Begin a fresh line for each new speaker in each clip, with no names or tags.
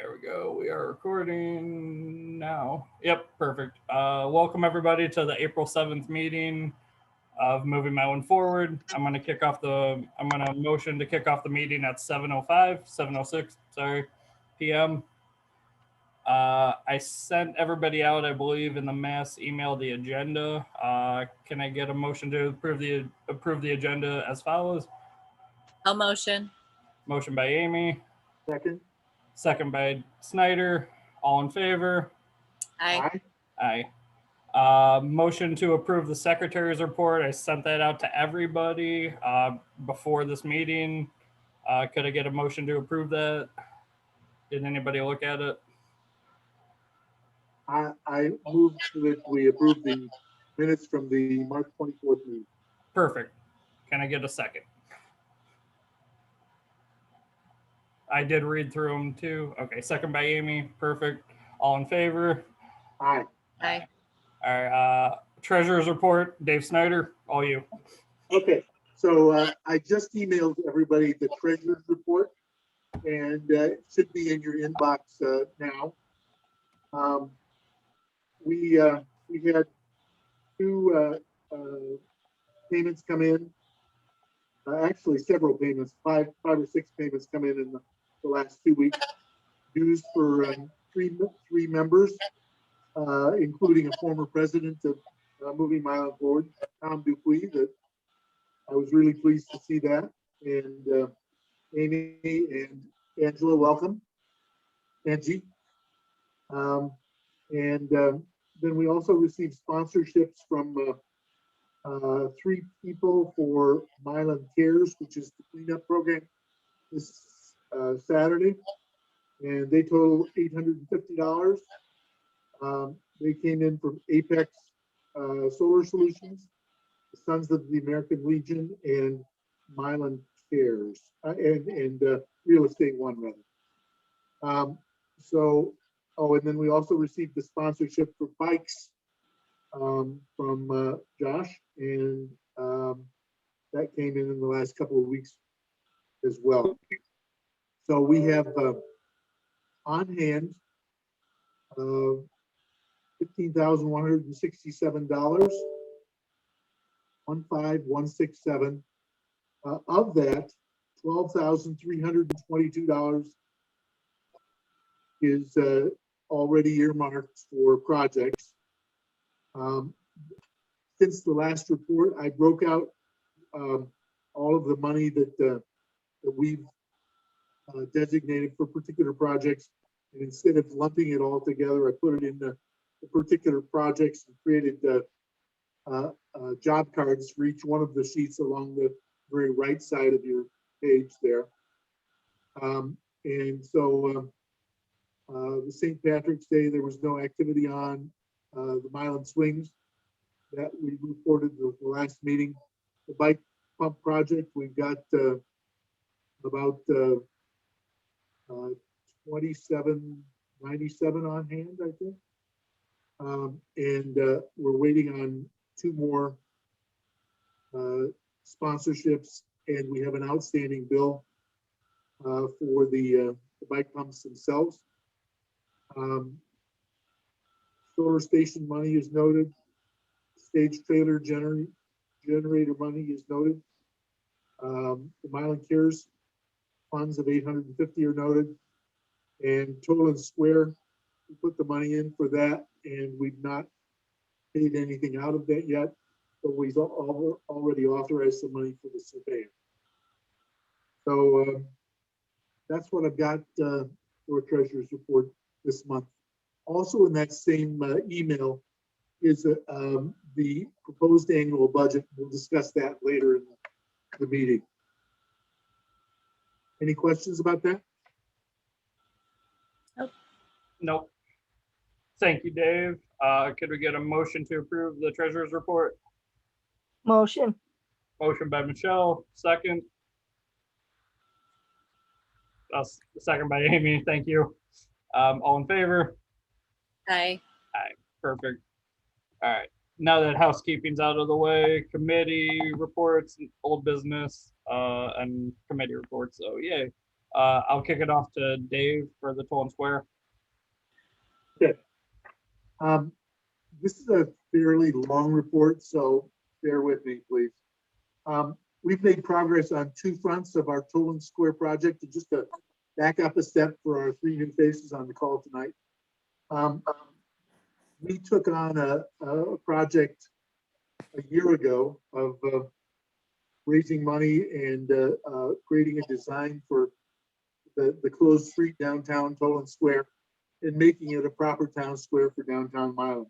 There we go. We are recording now. Yep, perfect. Welcome everybody to the April 7th meeting of Moving Milan Forward. I'm gonna motion to kick off the meeting at 7:06, sorry, PM. I sent everybody out, I believe, in the mass email the agenda. Can I get a motion to approve the agenda as follows?
I'll motion.
Motion by Amy,
Second.
second by Snyder. All in favor?
Aye.
Aye. Motion to approve the secretary's report. I sent that out to everybody before this meeting. Could I get a motion to approve that? Did anybody look at it?
I move that we approve the minutes from the March 24th meeting.
Perfect. Can I get a second? I did read through them too. Okay, second by Amy. Perfect. All in favor?
Aye.
Aye.
All right. Treasurer's report. Dave Snyder. All you.
Okay, so I just emailed everybody the treasurer's report, and it should be in your inbox now. We had two payments come in. Actually, several payments, five or six payments come in the last 2 weeks. Dues for three members, including a former president of Moving Milan Forward, Tom Dupuy. That I was really pleased to see that. And Amy and Angela, welcome. Angie. Then we also received sponsorships from three people for Milan Cares, which is the cleanup program this Saturday, and they total $850. They came in from Apex Solar Solutions, the Sons of the American Legion, and Milan Cares, and Real Estate One, rather. And then we also received the sponsorship for bikes from Josh, and that came in the last couple of weeks as well. So we have on hand $15,167, 15167. Of that, $12,322 is already earmarked for projects. Since the last report, I broke out all of the money that we've designated for particular projects, and instead of lumping it all together, I put it in the particular projects and created job cards for each one of the sheets along the very right side of your page there. The St. Patrick's Day, there was no activity on the Milan Swings that we reported the last meeting. The bike pump project, we've got about 2797 on hand, I think. We're waiting on two more sponsorships, and we have an outstanding bill for the bike pumps themselves. Solar station money is noted. Stage trailer generator money is noted. The Milan Cares funds of 850 are noted. And Total and Square, we put the money in for that, and we've not paid anything out of that yet, but we've already authorized some money for the surveyor. So that's what I've got for a treasurer's report this month. Also in that same email is the proposed annual budget. We'll discuss that later in the meeting. Any questions about that?
Nope. Thank you, Dave. Could we get a motion to approve the treasurer's report?
Motion.
Motion by Michelle, second. Second by Amy, thank you. All in favor?
Aye.
Aye, perfect. All right, now that housekeeping's out of the way, committee reports, old business, and committee reports, so yay. I'll kick it off to Dave for the Toll and Square.
This is a fairly long report, so bear with me, please. We've made progress on two fronts of our Toll and Square project. And just to back up a step for our three new faces on the call tonight. We took on a project a year ago of raising money and creating a design for the closed street downtown Toll and Square and making it a proper town square for downtown Milan.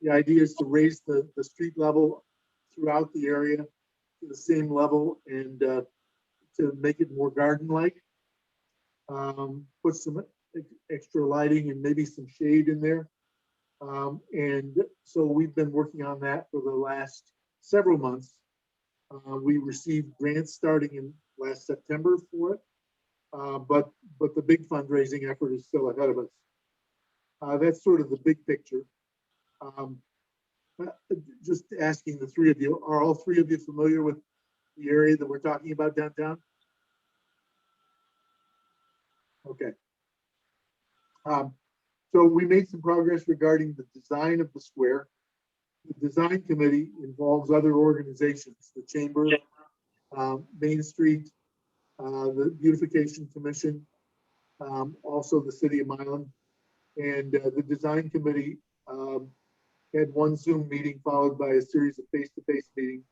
The idea is to raise the street level throughout the area to the same level and to make it more garden-like. Put some extra lighting and maybe some shade in there. And so we've been working on that for the last several months. We received grants starting in last September for it, but the big fundraising effort is still ahead of us. That's sort of the big picture. Just asking the three of you, are all three of you familiar with the area that we're talking about downtown? Okay. So we made some progress regarding the design of the square. The design committee involves other organizations, the Chamber, Main Street, the Beautification Commission, also the City of Milan. And the design committee had one Zoom meeting followed by a series of face-to-face meetings.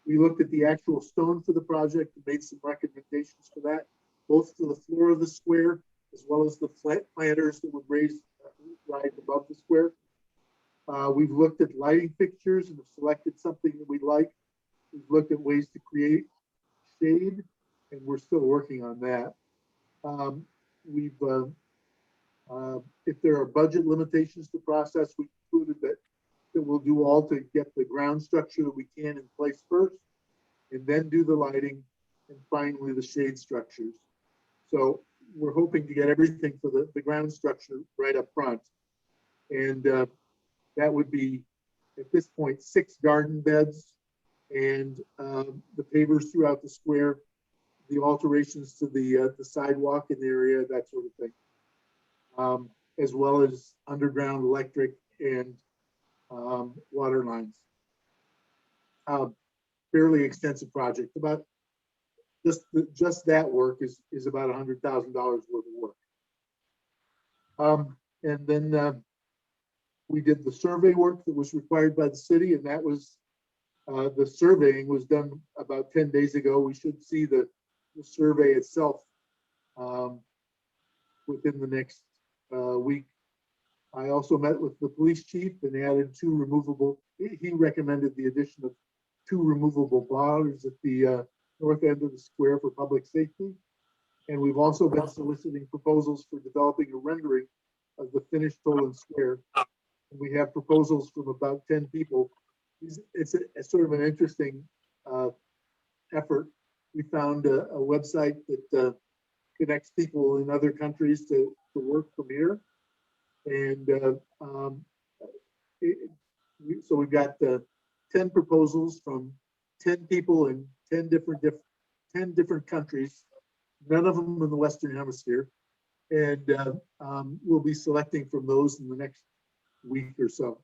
We looked at the actual stone for the project and made some recommendations for that, both to the floor of the square as well as the planters that would rise above the square. We've looked at lighting fixtures and have selected something that we like. We've looked at ways to create shade, and we're still working on that. If there are budget limitations to process, we concluded that we'll do all to get the ground structure that we can in place first, and then do the lighting, and finally the shade structures. So we're hoping to get everything for the ground structure right up front. And that would be, at this point, 6 garden beds and the pavers throughout the square, the alterations to the sidewalk in the area, that sort of thing, as well as underground electric and water lines. Fairly extensive project. About just that work is about $100,000 worth of work. And then we did the survey work that was required by the city, and that was the surveying was done about 10 days ago. We should see the survey itself within the next week. I also met with the police chief and added 2 removable. He recommended the addition of 2 removable bars at the north end of the square for public safety. And we've also been soliciting proposals for developing a rendering of the finished Toll and Square. And we have proposals from about 10 people. It's sort of an interesting effort. We found a website that connects people in other countries to work from here. And so we've got 10 proposals from 10 people in 10 different countries, none of them in the Western Hemisphere. And we'll be selecting from those in the next week or so.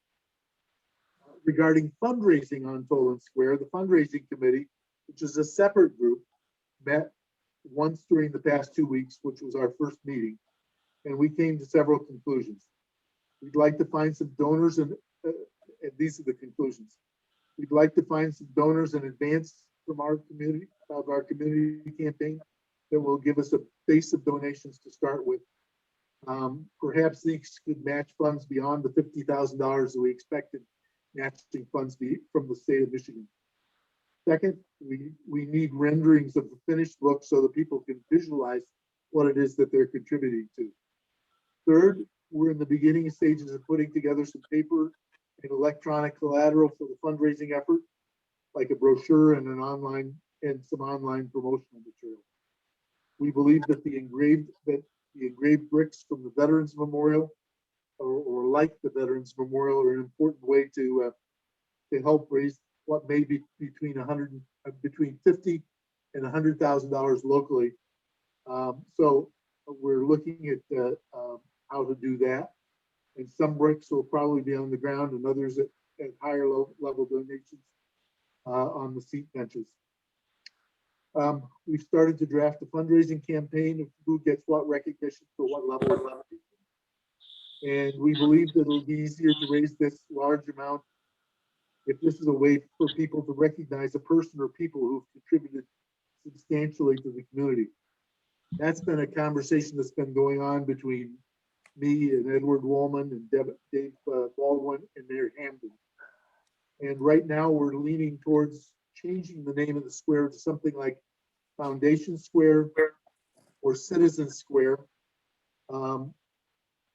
Regarding fundraising on Toll and Square, the fundraising committee, which is a separate group, met once during the past 2 weeks, which was our first meeting, and we came to several conclusions. We'd like to find some donors, and these are the conclusions. We'd like to find some donors in advance from our community campaign that will give us a base of donations to start with. Perhaps these could match funds beyond the $50,000 that we expected matching funds from the state of Michigan. Second, we need renderings of the finished book so that people can visualize what it is that they're contributing to. Third, we're in the beginning stages of putting together some paper and electronic collateral for the fundraising effort, like a brochure and some online promotional material. We believe that the engraved bricks from the Veterans Memorial or like the Veterans Memorial are an important way to help raise what may be between $50,000 and $100,000 locally So we're looking at how to do that. And some bricks will probably be on the ground and others at higher level donations on the seat benches. We've started to draft a fundraising campaign of who gets what recognition for what level. And we believe that it'll be easier to raise this large amount if this is a way for people to recognize a person or people who've contributed substantially to the community. That's been a conversation that's been going on between me and Edward Woolman and Dave Baldwin and Mayor Hamden. And right now we're leaning towards changing the name of the square to something like Foundation Square or Citizen Square.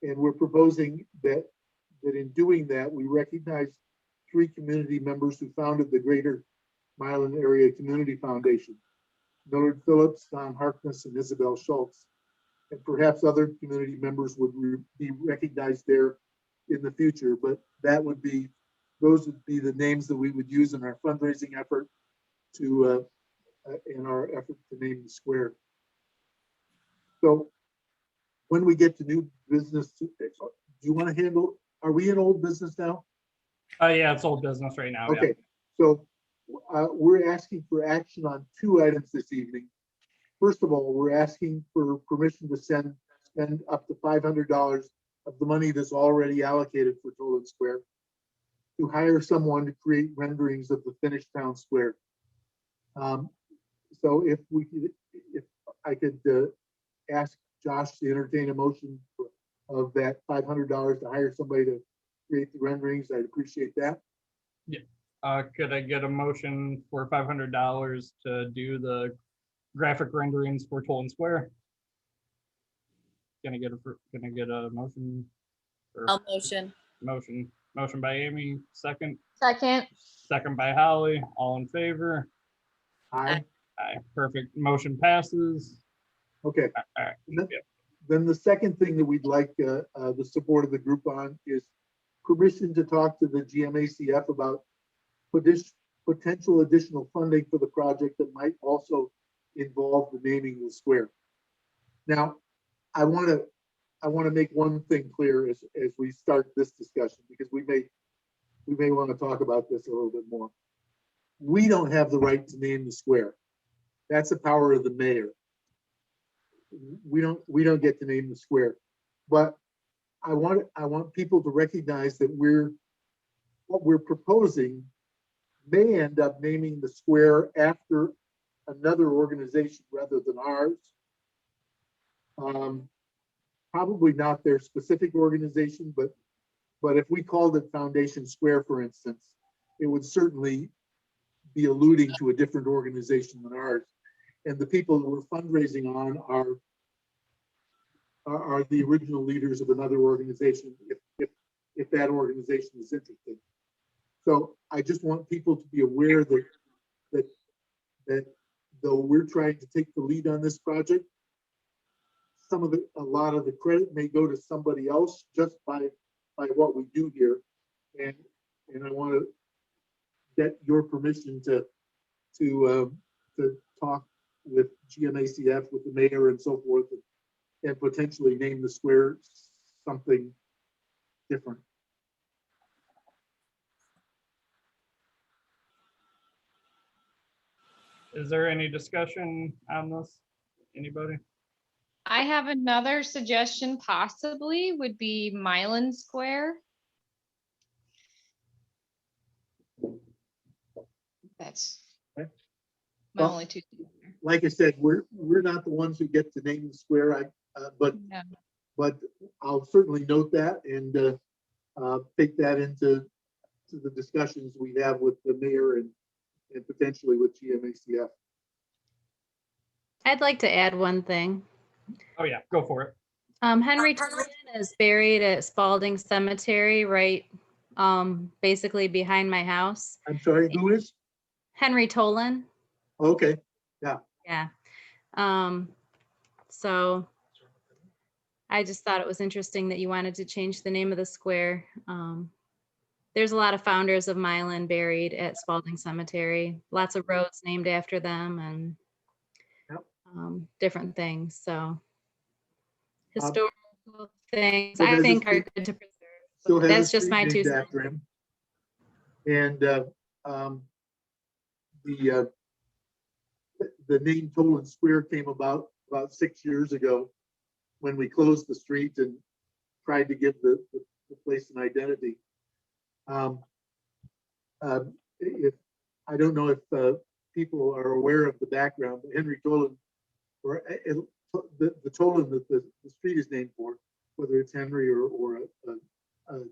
And we're proposing that in doing that, we recognize 3 community members who founded the Greater Milan Area Community Foundation: Millard Phillips, Don Harkness, and Isabel Schultz. And perhaps other community members would be recognized there in the future, but those would be the names that we would use in our fundraising effort to in our effort to name the square. So when we get to new business, do you want to handle, are we in old business now?
Yeah, it's old business right now.
Okay, so we're asking for action on 2 items this evening. First of all, we're asking for permission to spend up to $500 of the money that's already allocated for Toland Square to hire someone to create renderings of the finished town square. So if I could ask Josh to entertain a motion of that $500 to hire somebody to create the renderings, I'd appreciate that.
Could I get a motion for $500 to do the graphic renderings for Toland Square? Can I get a motion?
I'll motion.
Motion by Amy, second
Second.
by Holly, all in favor?
Aye.
Aye, perfect. Motion passes.
Okay.
All right. Yeah.
Then the second thing that we'd like the support of the group on is permission to talk to the GMACF about potential additional funding for the project that might also involve the naming of the square. Now, I want to make one thing clear as we start this discussion, because we may want to talk about this a little bit more. We don't have the right to name the square. That's the power of the mayor. We don't get to name the square, but I want people to recognize that what we're proposing may end up naming the square after another organization rather than ours. Probably not their specific organization, but if we called it Foundation Square, for instance, it would certainly be alluding to a different organization than ours. And the people that we're fundraising on are the original leaders of another organization, if that organization is interested. So I just want people to be aware that though we're trying to take the lead on this project, a lot of the credit may go to somebody else just by what we do here. And I want to get your permission to talk with GMACF, with the mayor and so forth, and potentially name the square something different.
Is there any discussion on this? Anybody?
I have another suggestion, possibly would be Milan Square. That's
Okay.
my
Well,
only 2.
Like I said, we're not the ones who get to name the square. But I'll certainly note that and take that into the discussions we have with the mayor and potentially with GMACF.
I'd like to add one thing.
Oh yeah, go for it.
Henry Tolan is buried at Spalding Cemetery, right, basically behind my house.
I'm sorry, who is?
Henry Tolan,
Okay,
yeah. So I just thought it was interesting that you wanted to change the name of the square. There's a lot of founders of Milan buried at Spalding Cemetery, lots of roads named after them, and
Yep.
different things. So historical things
so
I
there's a
think are
street-
good to preserve.
Still has a
That's just
street
my two
named
cents.
after him. And the name Toland Square came about 6 years ago when we closed the street and tried to give the place an identity. If I don't know if people are aware of the background, but Henry Toland, or the Toland that the street is named for, whether it's Henry or a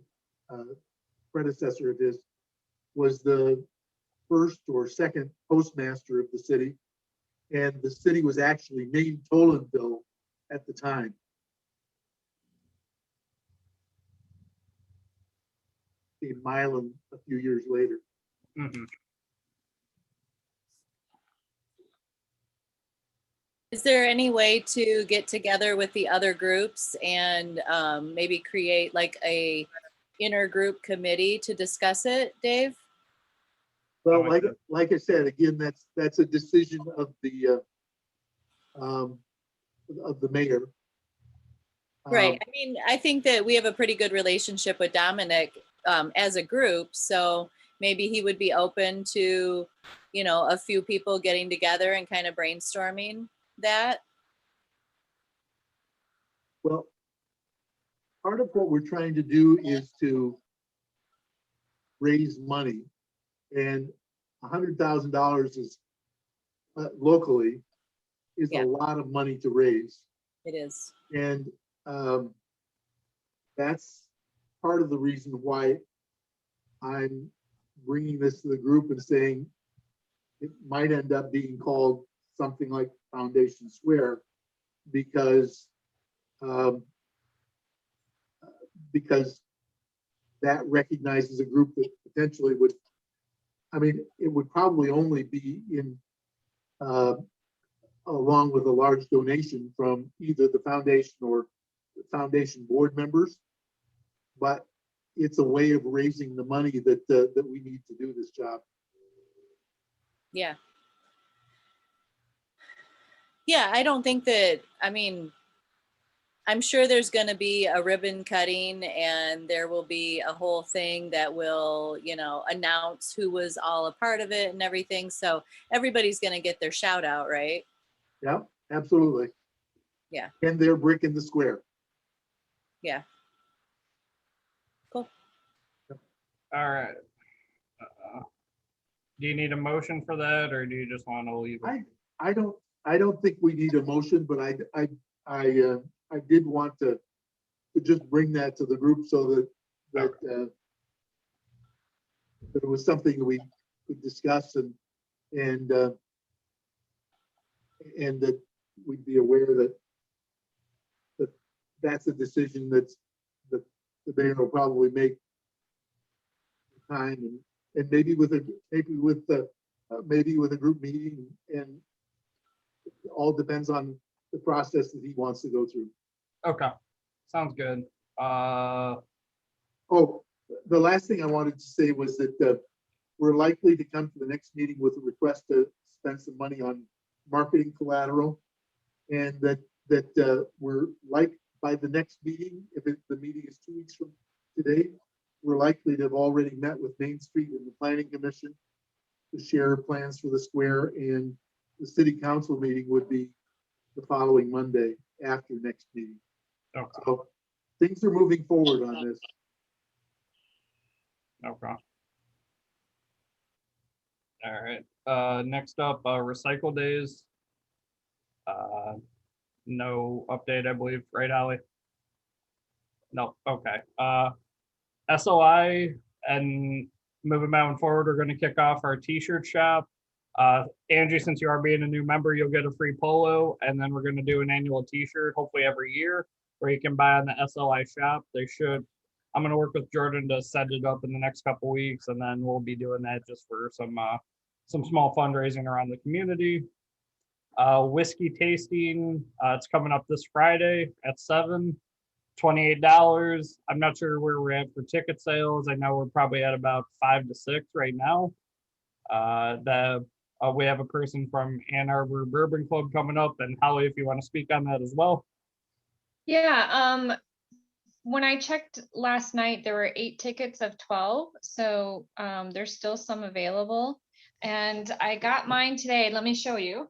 predecessor of his, was the first or second postmaster of the city. And the city was actually named Tolandville at the time. In Milan a few years later.
Mhm.
Is there any way to get together with the other groups and maybe create like a intergroup committee to discuss it, Dave?
Well,
like
like I said, again, that's a decision of the mayor.
Right. I mean, I think that we have a pretty good relationship with Dominic as a group. So maybe he would be open to, you know, a few people getting together and kind of brainstorming that.
Well, part of what we're trying to do is to raise money, and $100,000 is locally is
Yeah.
a lot of money to raise.
It is.
And that's part of the reason why I'm bringing this to the group and saying it might end up being called something like Foundation Square, because that recognizes a group that potentially would, I mean, it would probably only be in along with a large donation from either the foundation or the foundation board members, but it's a way of raising the money that we need to do this job.
Yeah. Yeah, I don't think that, I mean, I'm sure there's going to be a ribbon cutting and there will be a whole thing that will, you know, announce who was all a part of it and everything. So everybody's going to get their shout out, right?
Yeah, absolutely.
Yeah.
And their brick in the square.
Yeah. Cool.
All right. Do you need a motion for that, or do you just want to leave it?
I don't think we need a motion, but I did want to just bring that to the group so that that it was something that we could discuss and that we'd be aware that that's a decision that the mayor will probably make time and maybe with a group meeting, and it all depends on the process that he wants to go through.
Okay, sounds good.
Oh, the last thing I wanted to say was that we're likely to come to the next meeting with a request to spend some money on marketing collateral, and that we're like by the next meeting, if the meeting is 2 weeks from today, we're likely to have already met with Main Street and the Planning Commission to share plans for the square, and the city council meeting would be the following Monday after next meeting.
Okay.
So things are moving forward on this.
Okay. All right. Next up, recycle days. No update, I believe, right, Holly? No. Okay. SOI and moving mountain forward, we're going to kick off our t-shirt shop. Angie, since you are being a new member, you'll get a free polo, and then we're going to do an annual t-shirt, hopefully every year, where you can buy on the SOI shop. I'm going to work with Jordan to set it up in the next couple weeks, and then we'll be doing that just for some small fundraising around the community. Whiskey tasting, it's coming up this Friday at 7, $28. I'm not sure where we're at for ticket sales. I know we're probably at about 5 to 6 right now. The We have a person from Ann Arbor Bourbon Club coming up, and Holly, if you want to speak on that as well.
Yeah, when I checked last night, there were 8 tickets of 12, so there's still some available. And I got mine today. Let me show you.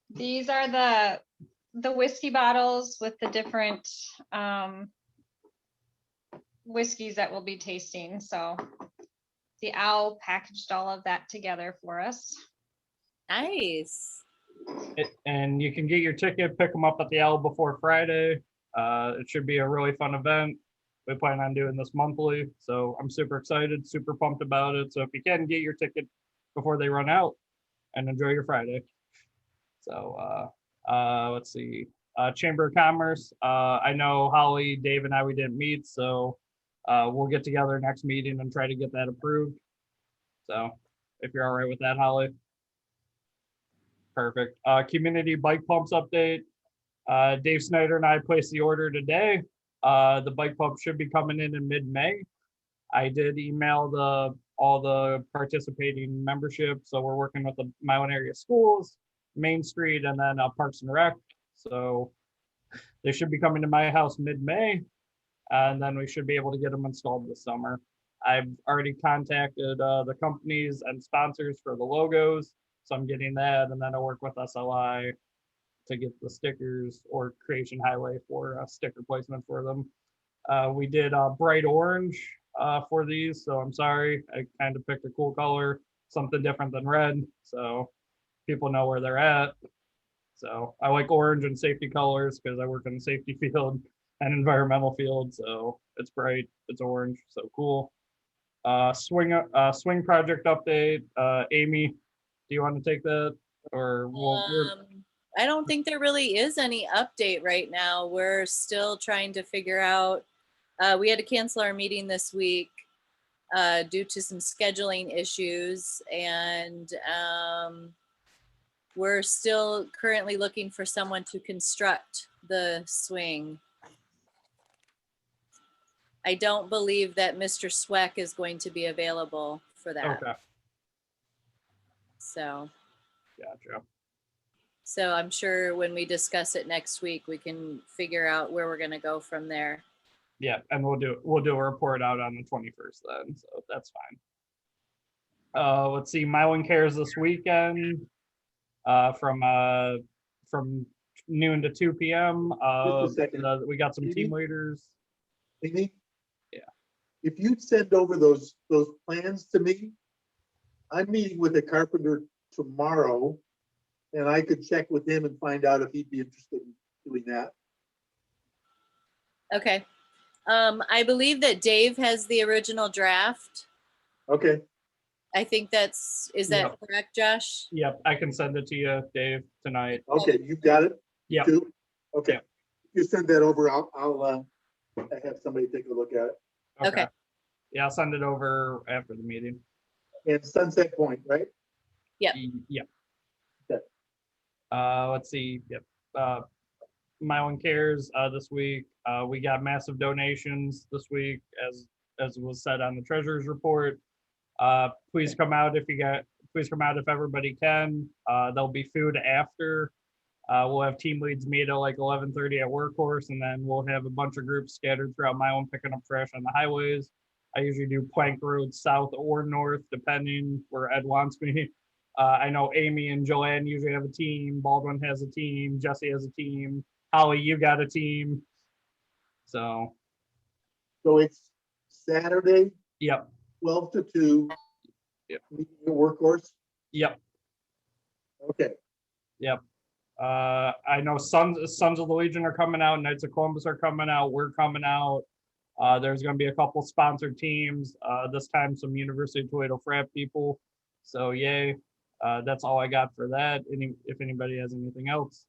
These are the whiskey bottles with the different whiskeys that we'll be tasting. So the owl packaged all of that together for us.
Nice.
And you can get your ticket, pick them up at the Owl before Friday. It should be a really fun event. We plan on doing this monthly, so I'm super excited, super pumped about it. So if you can, get your ticket before they run out, and enjoy your Friday. So let's see. Chamber of Commerce. I know Holly, Dave, and I, we didn't meet, so we'll get together next meeting and try to get that approved. So if you're all right with that, Holly. Perfect. Community bike pumps update. Dave Snyder and I placed the order today. The bike pump should be coming in mid-May. I did email all the participating membership, so we're working with the Milan area schools, Main Street, and then Parks and Rec. So they should be coming to my house mid-May, and then we should be able to get them installed this summer. I've already contacted the companies and sponsors for the logos, so I'm getting that, and then I'll work with SLI to get the stickers, or Creation Highway for a sticker placement for them. We did bright orange for these, so I'm sorry. I kind of picked a cool color, something different than red, so people know where they're at. So I like orange and safety colors because I work in the safety field and environmental field, so it's bright, it's orange, so cool. Swing project update. Amy, do you want to take that, or
I don't think there really is any update right now. We're still trying to figure out. We had to cancel our meeting this week due to some scheduling issues, and we're still currently looking for someone to construct the swing. I don't believe that Mr. Sweck is going to be available for that.
Okay,
So
gotcha.
So I'm sure when we discuss it next week, we can figure out where we're going to go from there.
Yeah, and we'll do a report out on the 21st then, so that's fine. Let's see, Milan Cares this weekend from noon to 2 p.m.
Just a second.
We got some
Amy?
team leaders.
Amy?
Yeah.
If you'd send over those plans to me, I'm meeting with a carpenter tomorrow, and I could check with him and find out if he'd be interested in doing that.
Okay. I believe that Dave has the original draft.
Okay,
I think is that
Yep.
correct, Josh?
Yep, I can send it to you, Dave, tonight.
okay, you got it?
Yeah.
Too? Okay.
Yeah.
You send that over, I'll have somebody take a look at it.
Okay.
Yeah, I'll send it over after the meeting.
And Sunset Point, right?
Yep.
Yeah.
Okay.
Let's see. Yep. Milan Cares this week. We got massive donations this week, as was said on the treasurer's report. Please come out please come out if everybody can. There'll be food after. We'll have team leads meet at like 11:30 at Workhorse, and then we'll have a bunch of groups scattered throughout Milan picking up trash on the highways. I usually do Plank Road south or north, depending where Ed wants me. I know Amy and Joanne usually have a team. Baldwin has a team. Jesse has a team. Holly, you got a team. So,
it's Saturday,
yep,
12 to 2.
Yep.
Meeting at Workhorse.
yep,
Okay,
yep. I know Sons of the Legion are coming out. Knights of Columbus are coming out. We're coming out. There's going to be a couple sponsored teams. This time, some University of Toledo frat people. So, yay. That's all I got for that. If anybody has anything else.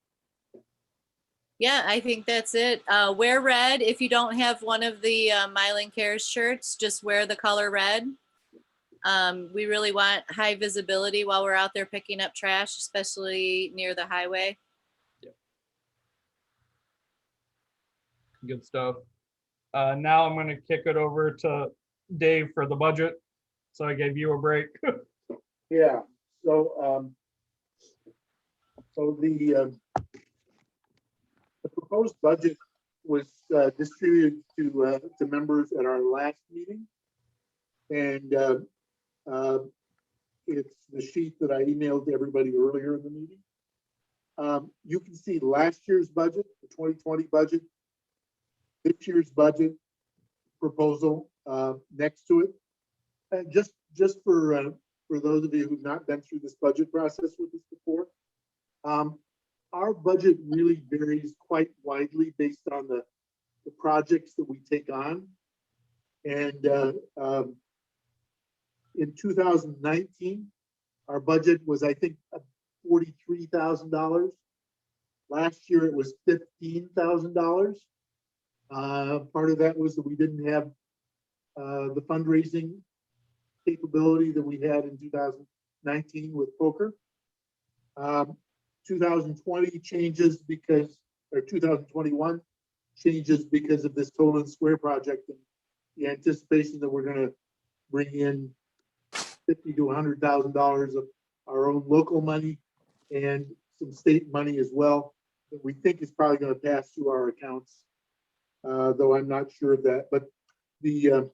Yeah, I think that's it. Wear red. If you don't have one of the Milan Cares shirts, just wear the color red. We really want high visibility while we're out there picking up trash, especially near the highway.
Good stuff. Now I'm gonna kick it over to Dave for the budget. So I gave you a break.
Yeah, so, the proposed budget was distributed to members at our last meeting. And it's the sheet that I emailed to everybody earlier in the meeting. You can see last year's budget, the 2020 budget, this year's budget proposal next to it. And just for those of you who've not been through this budget process with us before, our budget really varies quite widely based on the projects that we take on. And in 2019, our budget was, I think, $43,000. Last year, it was $15,000. Part of that was that we didn't have the fundraising capability that we had in 2019 with poker. 2020 changes because, or 2021 changes because of this Total Square project and the anticipation that we're going to bring in $50,000 to $100,000 of our own local money and some state money as well that we think is probably going to pass through our accounts, though I'm not sure of that. But the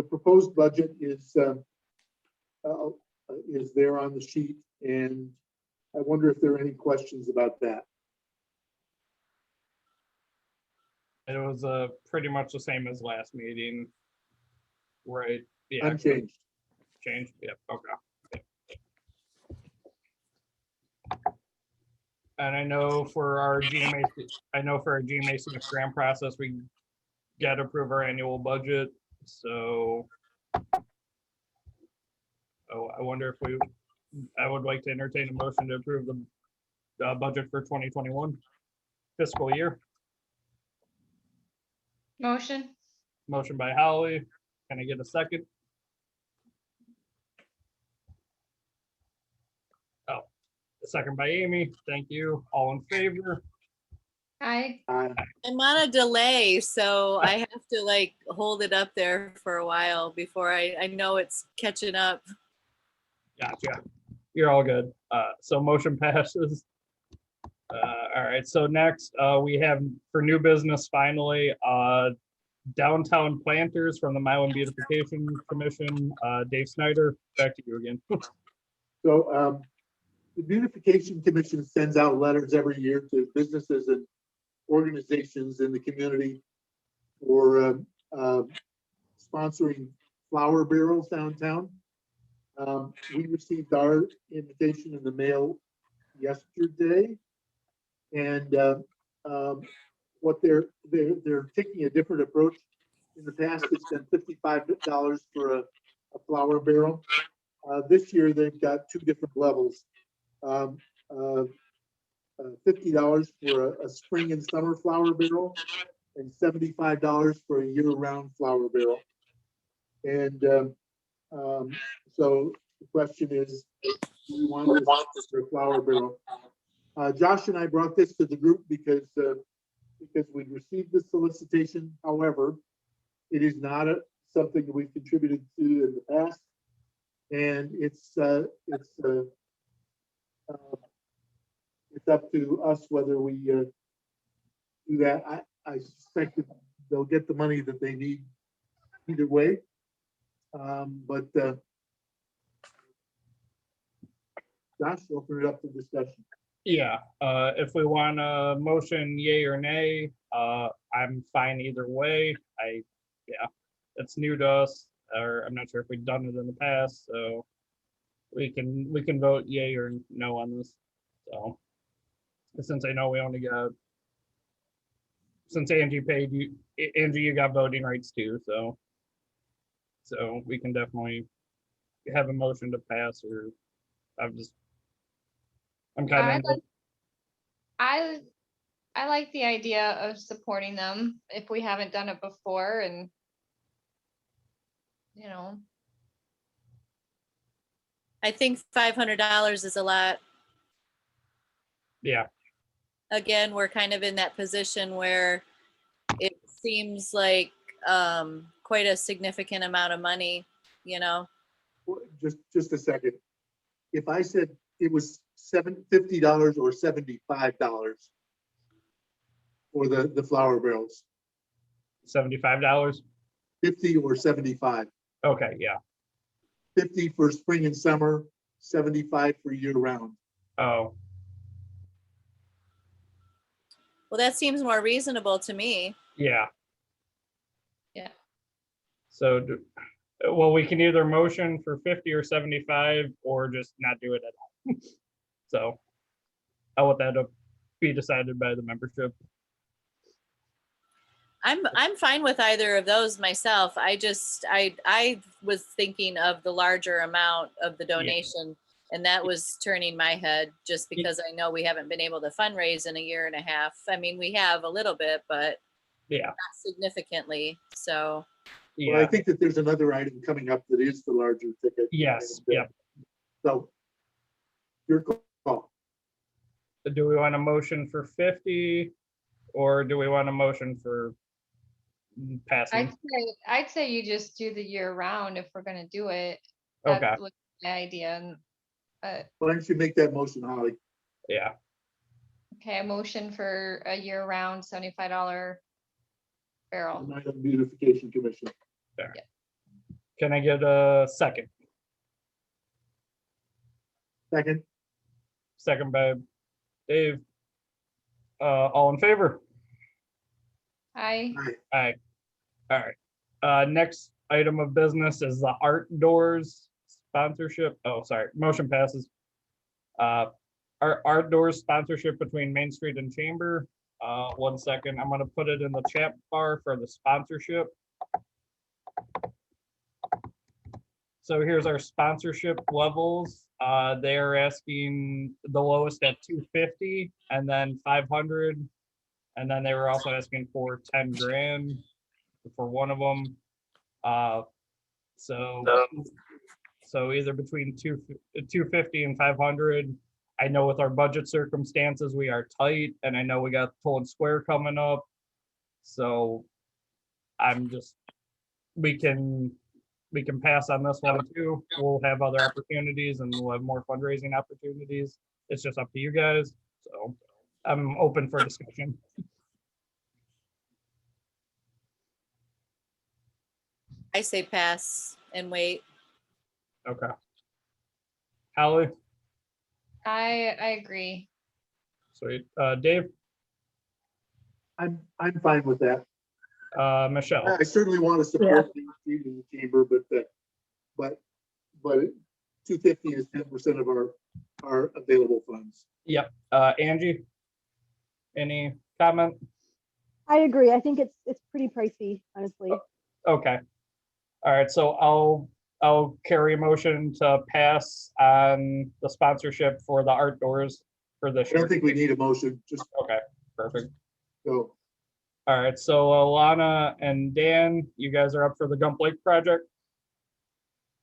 proposed budget is there on the sheet, and I wonder if there are any questions about that.
It was pretty much the same as last meeting, right? Yeah,
Unchanged.
changed. Yep. Okay. And I know for our GMAC grant process, we got to approve our annual budget. So, I wonder if I would like to entertain a motion to approve the budget for 2021 fiscal year.
Motion.
Motion by Holly. Can I get a second? Oh, a second by Amy. Thank you. All in favor?
Aye.
I'm on a delay, so I have to like hold it up there for a while before I know it's catching up.
Gotcha. You're all good. So motion passes. All right, so next we have for new business finally, downtown planters from the Milan Beautification Commission. Dave Snyder, back to you again.
So the Beautification Commission sends out letters every year to businesses and organizations in the community for sponsoring flower barrels downtown. We received our invitation in the mail yesterday, and what they're taking a different approach. In the past, it's been $55 for a flower barrel. This year, they've got two different levels. $50 for a spring and summer flower barrel, and $75 for a year-round flower barrel. And so the question is, do you want this for a flower barrel? Josh and I brought this to the group because we received the solicitation. However, it is not something that we've contributed to in the past, and it's up to us whether we do that. I suspect that they'll get the money that they need either way. But Josh, open it up to discussion.
Yeah, if we want a motion, yay or nay, I'm fine either way. Yeah, it's new to us, or I'm not sure if we've done it in the past, so we can vote yay or no on this. So since I know we only got, since Angie paid you, Angie, you got voting rights too, so we can definitely have a motion to pass, or I'm kind of.
I like the idea of supporting them if we haven't done it before, and you know.
I think $500 is a lot.
Yeah.
Again, we're kind of in that position where it's seems like quite a significant amount of money, you know?
Well, just a second. If I said it was $50 or $75 for the flower barrels,
$75.
50 or 75.
Okay, yeah.
50 for spring and summer, 75 for year round.
Oh,
Well, that seems more reasonable to me.
yeah.
Yeah.
So, well, we can either motion for 50 or 75 or just not do it at all. So I'll let that be decided by the membership.
I'm fine with either of those myself. I was thinking of the larger amount of the donation, and that was turning my head just because I know we haven't been able to fundraise in a year and a half. I mean, we have a little bit, but
Yeah.
not significantly. So
Yeah.
Well, I think that there's another item coming up that is the larger ticket.
Yes.
And,
Yep.
So your call.
Do we want a motion for 50 or do we want a motion for passing?
I'd say you just do the year round if we're gonna do it.
Okay.
That was my idea. And,
Why don't you make that motion, Holly?
Yeah.
okay, a motion for a year round $75 barrel.
Milan Beautification Commission.
Can I get a second?
Second,
Second by Dave. All in favor?
I,
Aye. All right. Next item of business is the Art Doors sponsorship. Oh, sorry. Motion passes. Our Art Doors sponsorship between Main Street and Chamber. 1 second. I'm going to put it in the chat bar for the sponsorship. So here's our sponsorship levels. They're asking the lowest at 250 and then 500. And then they were also asking for 10 grand for one of them. So either between 250 and 500. I know with our budget circumstances, we are tight, and I know we got Toland Square coming up. So we can pass on this one too. We'll have other opportunities and we'll have more fundraising opportunities. It's just up to you guys. So I'm open for discussion.
I say pass and wait.
Okay. Holly,
I agree.
sweet. Dave,
I'm fine with that.
Michelle.
I certainly want to support the Street in the Chamber, but 250 is 10% of our available funds.
Yep. Angie, any comment?
I agree. I think it's pretty pricey, honestly.
Okay. All right. So I'll carry a motion to pass on the sponsorship for the Art Doors for this
I don't
year.
think we need a motion, just
Okay. Perfect.
go.
All right. So Alana and Dan, you guys are up for the Gump Lake project.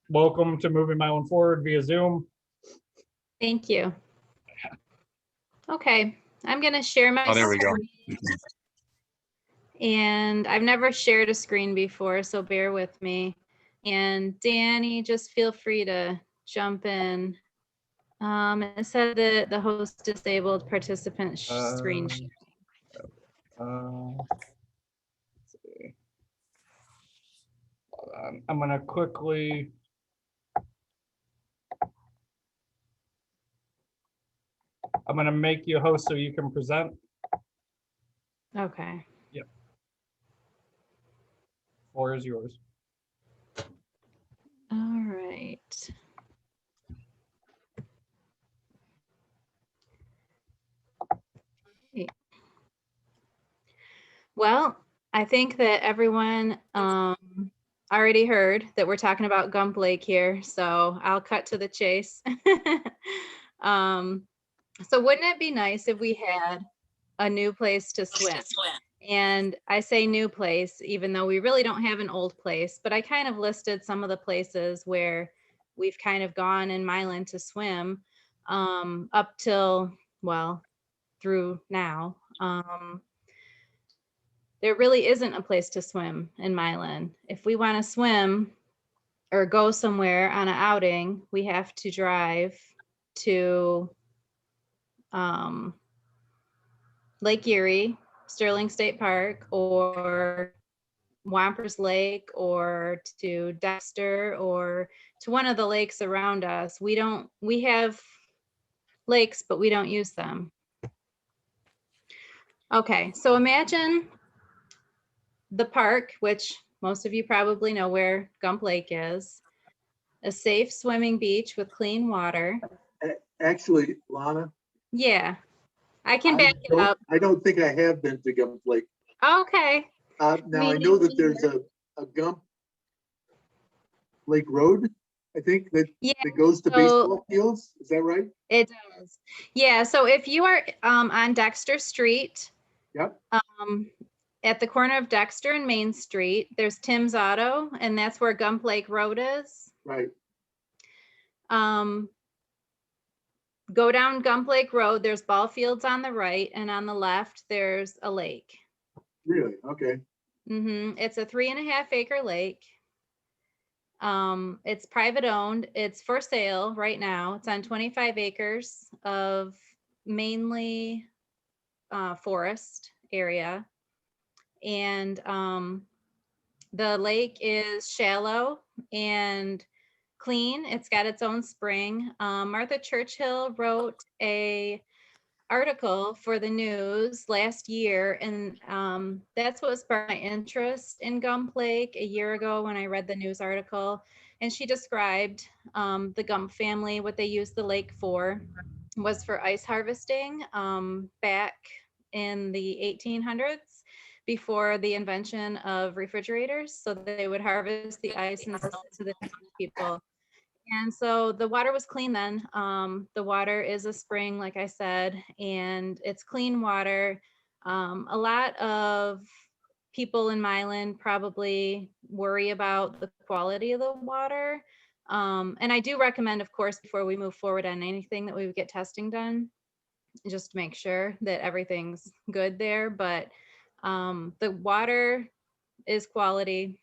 Welcome to moving my one forward via Zoom.
Thank you. Okay, I'm gonna share my.
Oh, there we go.
screen. And I've never shared a screen before, so bear with me. And Danny, just feel free to jump in. It said that the host disabled participant screen sharing.
Let's see. Hold on. I'm gonna quickly. I'm gonna make you a host so you can present.
Okay.
Floor is yours.
All right. Okay. Well, I think that everyone already heard that we're talking about Gump Lake here, so I'll cut to the chase. So wouldn't it be nice if we had a new place to swim? And I say new place, even though we really don't have an old place, but I kind of listed some of the places where we've kind of gone in Milan to swim up till, well, through now. there really isn't a place to swim in Milan. If we want to swim or go somewhere on an outing, we have to drive to Lake Erie, Sterling State Park, or Wampers Lake, or to Dexter, or to one of the lakes around us. We have lakes, but we don't use them. Okay, so imagine the park, which most of you probably know where Gump Lake is, a safe swimming beach with clean water.
Actually, Lana,
Yeah, I can back it up.
I don't think I have been to Gump Lake.
Okay.
Now I know that there's a Gump Lake Road, I think that goes to baseball fields. Is that right?
It does. Yeah. So if you are on Dexter Street,
Yep.
At the corner of Dexter and Main Street, there's Tim's Auto, and that's where Gump Lake Road is.
Right.
Go down Gump Lake Road. There's ball fields on the right, and on the left, there's a lake.
Really? Okay.
It's a 3.5 acre lake. It's private owned. It's for sale right now. It's on 25 acres of mainly forest area. And the lake is shallow and clean. It's got its own spring. Martha Churchill wrote a article for the news last year, and that's what sparked my interest in Gump Lake a year ago when I read the news article. And she described the Gump family. What they used the lake for was for ice harvesting back in the 1800s, before the invention of refrigerators. So they would harvest the ice and sell it to the people. And so the water was clean then. The water is a spring, like I said, and it's clean water. A lot of people in Milan probably worry about the quality of the water. And I do recommend, of course, before we move forward on anything, that we would get testing done, just to make sure that everything's good there. But the water is quality.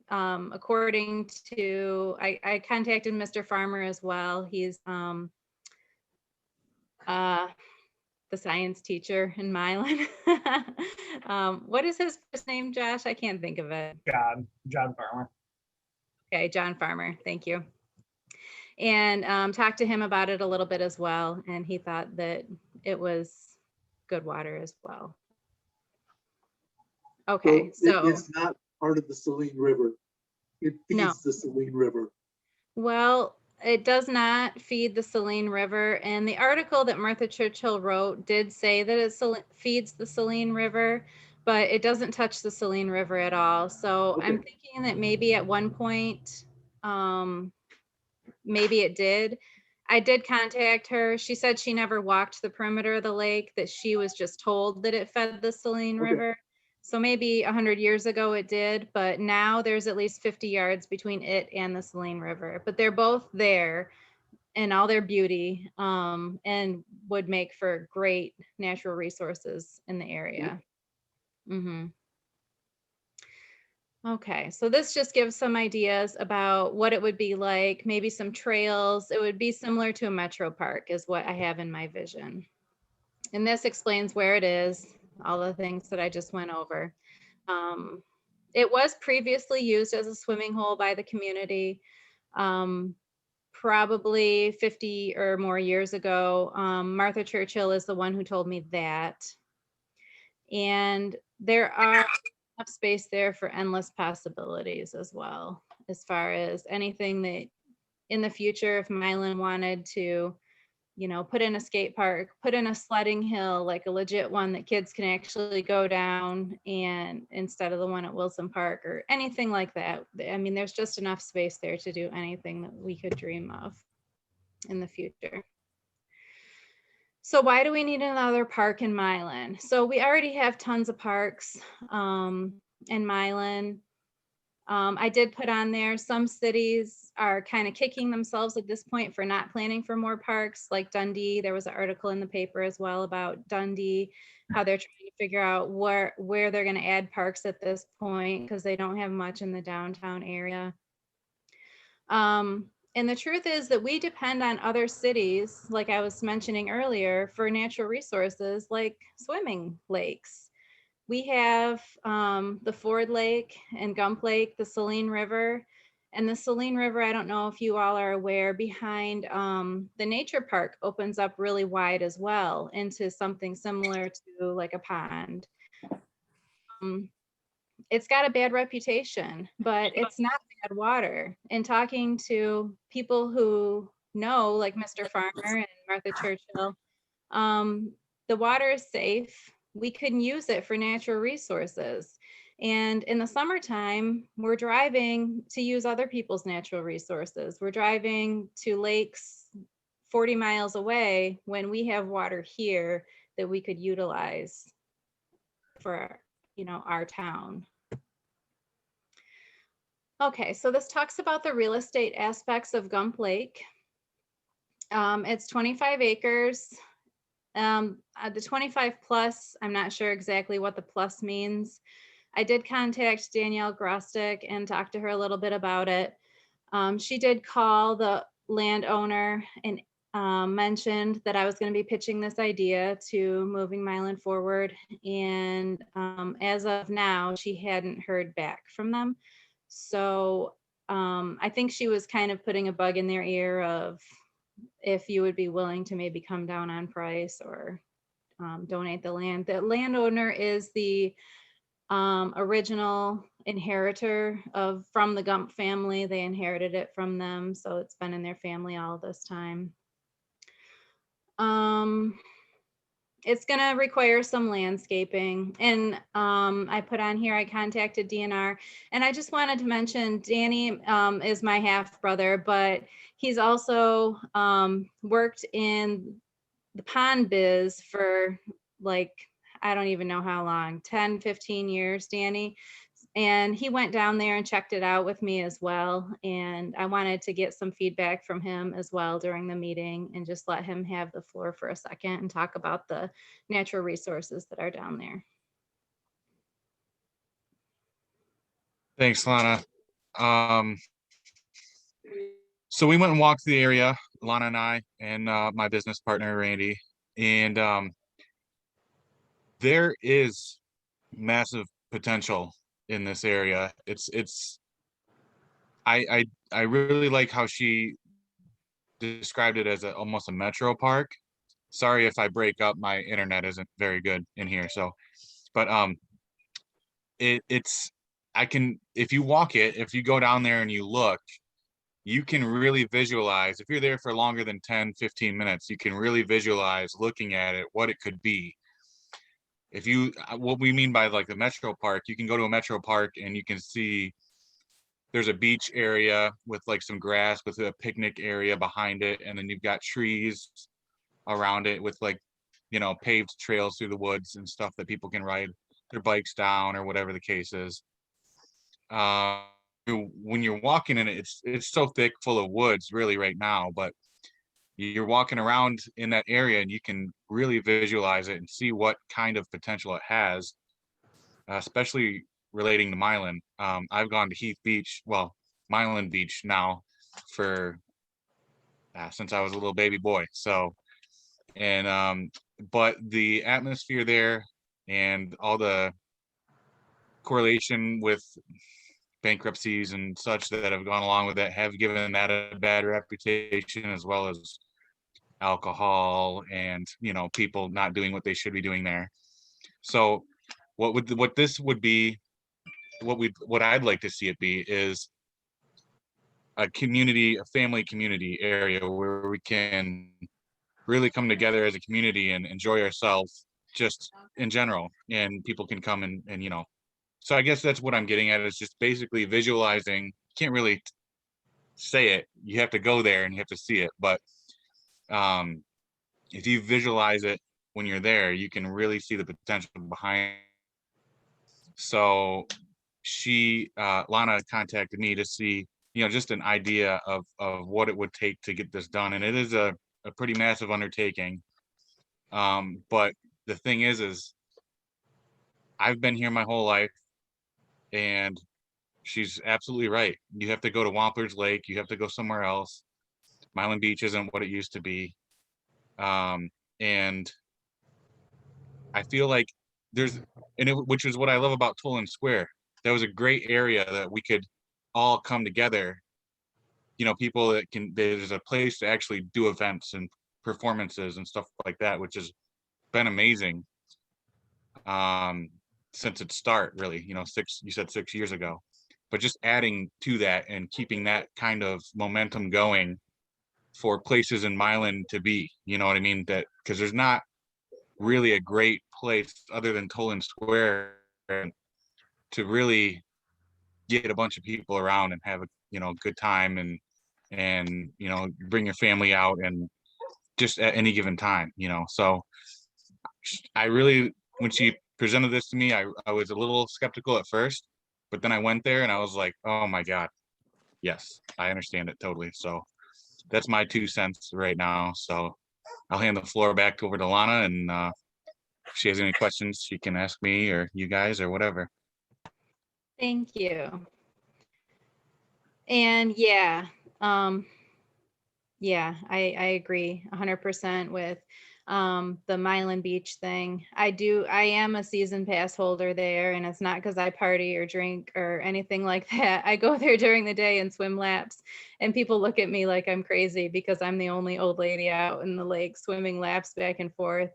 According to, I contacted Mr. Farmer as well. He's the science teacher in Milan. What is his first name, Josh? I can't think of it.
John Farmer.
Okay, John Farmer. Thank you. And talked to him about it a little bit as well. And he thought that it was good water as well. Okay, so
it's not part of the Saline River. It feeds the Saline River.
Well, it does not feed the Saline River. And the article that Martha Churchill wrote did say that it feeds the Saline River, but it doesn't touch the Saline River at all. So I'm thinking that maybe at one point, maybe it did. I did contact her. She said she never walked the perimeter of the lake, that she was just told that it fed the Saline River. So maybe 100 years ago it did, but now there's at least 50 yards between it and the Saline River. But they're both there in all their beauty, and would make for great natural resources in the area. Okay, so this just gives some ideas about what it would be like, maybe some trails. It would be similar to a metro park is what I have in my vision. And this explains where it is, all the things that I just went over. It was previously used as a swimming hole by the community, probably 50 or more years ago. Martha Churchill is the one who told me that. And there are enough space there for endless possibilities as well, as far as anything that in the future, if Milan wanted to, put in a skate park, put in a sledding hill, like a legit one that kids can actually go down, and instead of the one at Wilson Park or anything like that. I mean, there's just enough space there to do anything that we could dream of in the future. So why do we need another park in Milan? So we already have tons of parks in Milan. I did put on there, some cities are kind of kicking themselves at this point for not planning for more parks, like Dundee. There was an article in the paper as well about Dundee, how they're trying to figure out where they're going to add parks at this point because they don't have much in the downtown area. And the truth is that we depend on other cities, like I was mentioning earlier, for natural resources like swimming lakes. We have the Ford Lake and Gump Lake, the Saline River. And the Saline River, I don't know if you all are aware, behind the nature park opens up really wide as well into something similar to like a pond. It's got a bad reputation, but it's not bad water. And talking to people who know, like Mr. Farmer and Martha Churchill, the water is safe. We can use it for natural resources. And in the summertime, we're driving to use other people's natural resources. We're driving to lakes 40 miles away when we have water here that we could utilize for, our town. Okay, so this talks about the real estate aspects of Gump Lake. It's 25 acres. The 25 plus, I'm not sure exactly what the plus means. I did contact Danielle Grostic and talk to her a little bit about it. She did call the landowner and mentioned that I was going to be pitching this idea to moving Milan forward. And as of now, she hadn't heard back from them. So I think she was kind of putting a bug in their ear of if you would be willing to maybe come down on price or donate the land. The landowner is the original inheritor from the Gump family. They inherited it from them, so it's been in their family all this time. It's gonna require some landscaping, and I put on here, I contacted DNR, and I just wanted to mention Danny is my half brother, but he's also worked in the pond biz for like, I don't even know how long, 10, 15 years, Danny. And he went down there and checked it out with me as well. And I wanted to get some feedback from him as well during the meeting and just let him have the floor for a second and talk about the natural resources that are down there.
Thanks, Lana. So we went and walked the area, Lana and I, and my business partner, Randy. And there is massive potential in this area. I really like how she described it as almost a metro park. Sorry if I break up, my internet isn't very good in here. So, but it's I can, if you walk it, if you go down there and you look, you can really visualize, if you're there for longer than 10, 15 minutes, you can really visualize looking at it, what it could be. If you, what we mean by like the metro park, you can go to a metro park and you can see there's a beach area with like some grass with a picnic area behind it. And then you've got trees around it with like, paved trails through the woods and stuff that people can ride their bikes down or whatever the case is. When you're walking in it, it's so thick, full of woods really right now, but you're walking around in that area and you can really visualize it and see what kind of potential it has, especially relating to Milan. I've gone to Heath Beach, well, Milan Beach now for since I was a little baby boy. So, and but the atmosphere there and all the correlation with bankruptcies and such that have gone along with it have given that a bad reputation, as well as alcohol and people not doing what they should be doing there. So what I'd like to see it be is a family community area where we can really come together as a community and enjoy ourselves just in general, and people can come and so I guess that's what I'm getting at, is just basically visualizing. Can't really say it, you have to go there and you have to see it, but if you visualize it when you're there, you can really see the potential behind. So Lana contacted me to see, just an idea of what it would take to get this done. And it is a pretty massive undertaking. But the thing is I've been here my whole life, and she's absolutely right. You have to go to Wampler's Lake. You have to go somewhere else. Milan Beach isn't what it used to be. And I feel like which is what I love about Toland Square. That was a great area that we could all come together. People there's a place to actually do events and performances and stuff like that, which has been amazing. Since its start, really, you said 6 years ago, but just adding to that and keeping that kind of momentum going for places in Milan to be, you know what I mean? That because there's not really a great place other than Toland Square to really get a bunch of people around and have a good time and bring your family out and just at any given time. So I really, when she presented this to me, I was a little skeptical at first, but then I went there and I was like, oh my God, yes, I understand it totally. So that's my 2 cents right now. So I'll hand the floor back over to Lana, and if she has any questions, she can ask me or you guys or whatever.
Thank you. And yeah, I agree 100% with the Milan Beach thing. I am a season pass holder there, and it's not because I party or drink or anything like that. I go there during the day and swim laps, and people look at me like I'm crazy because I'm the only old lady out in the lake swimming laps back and forth.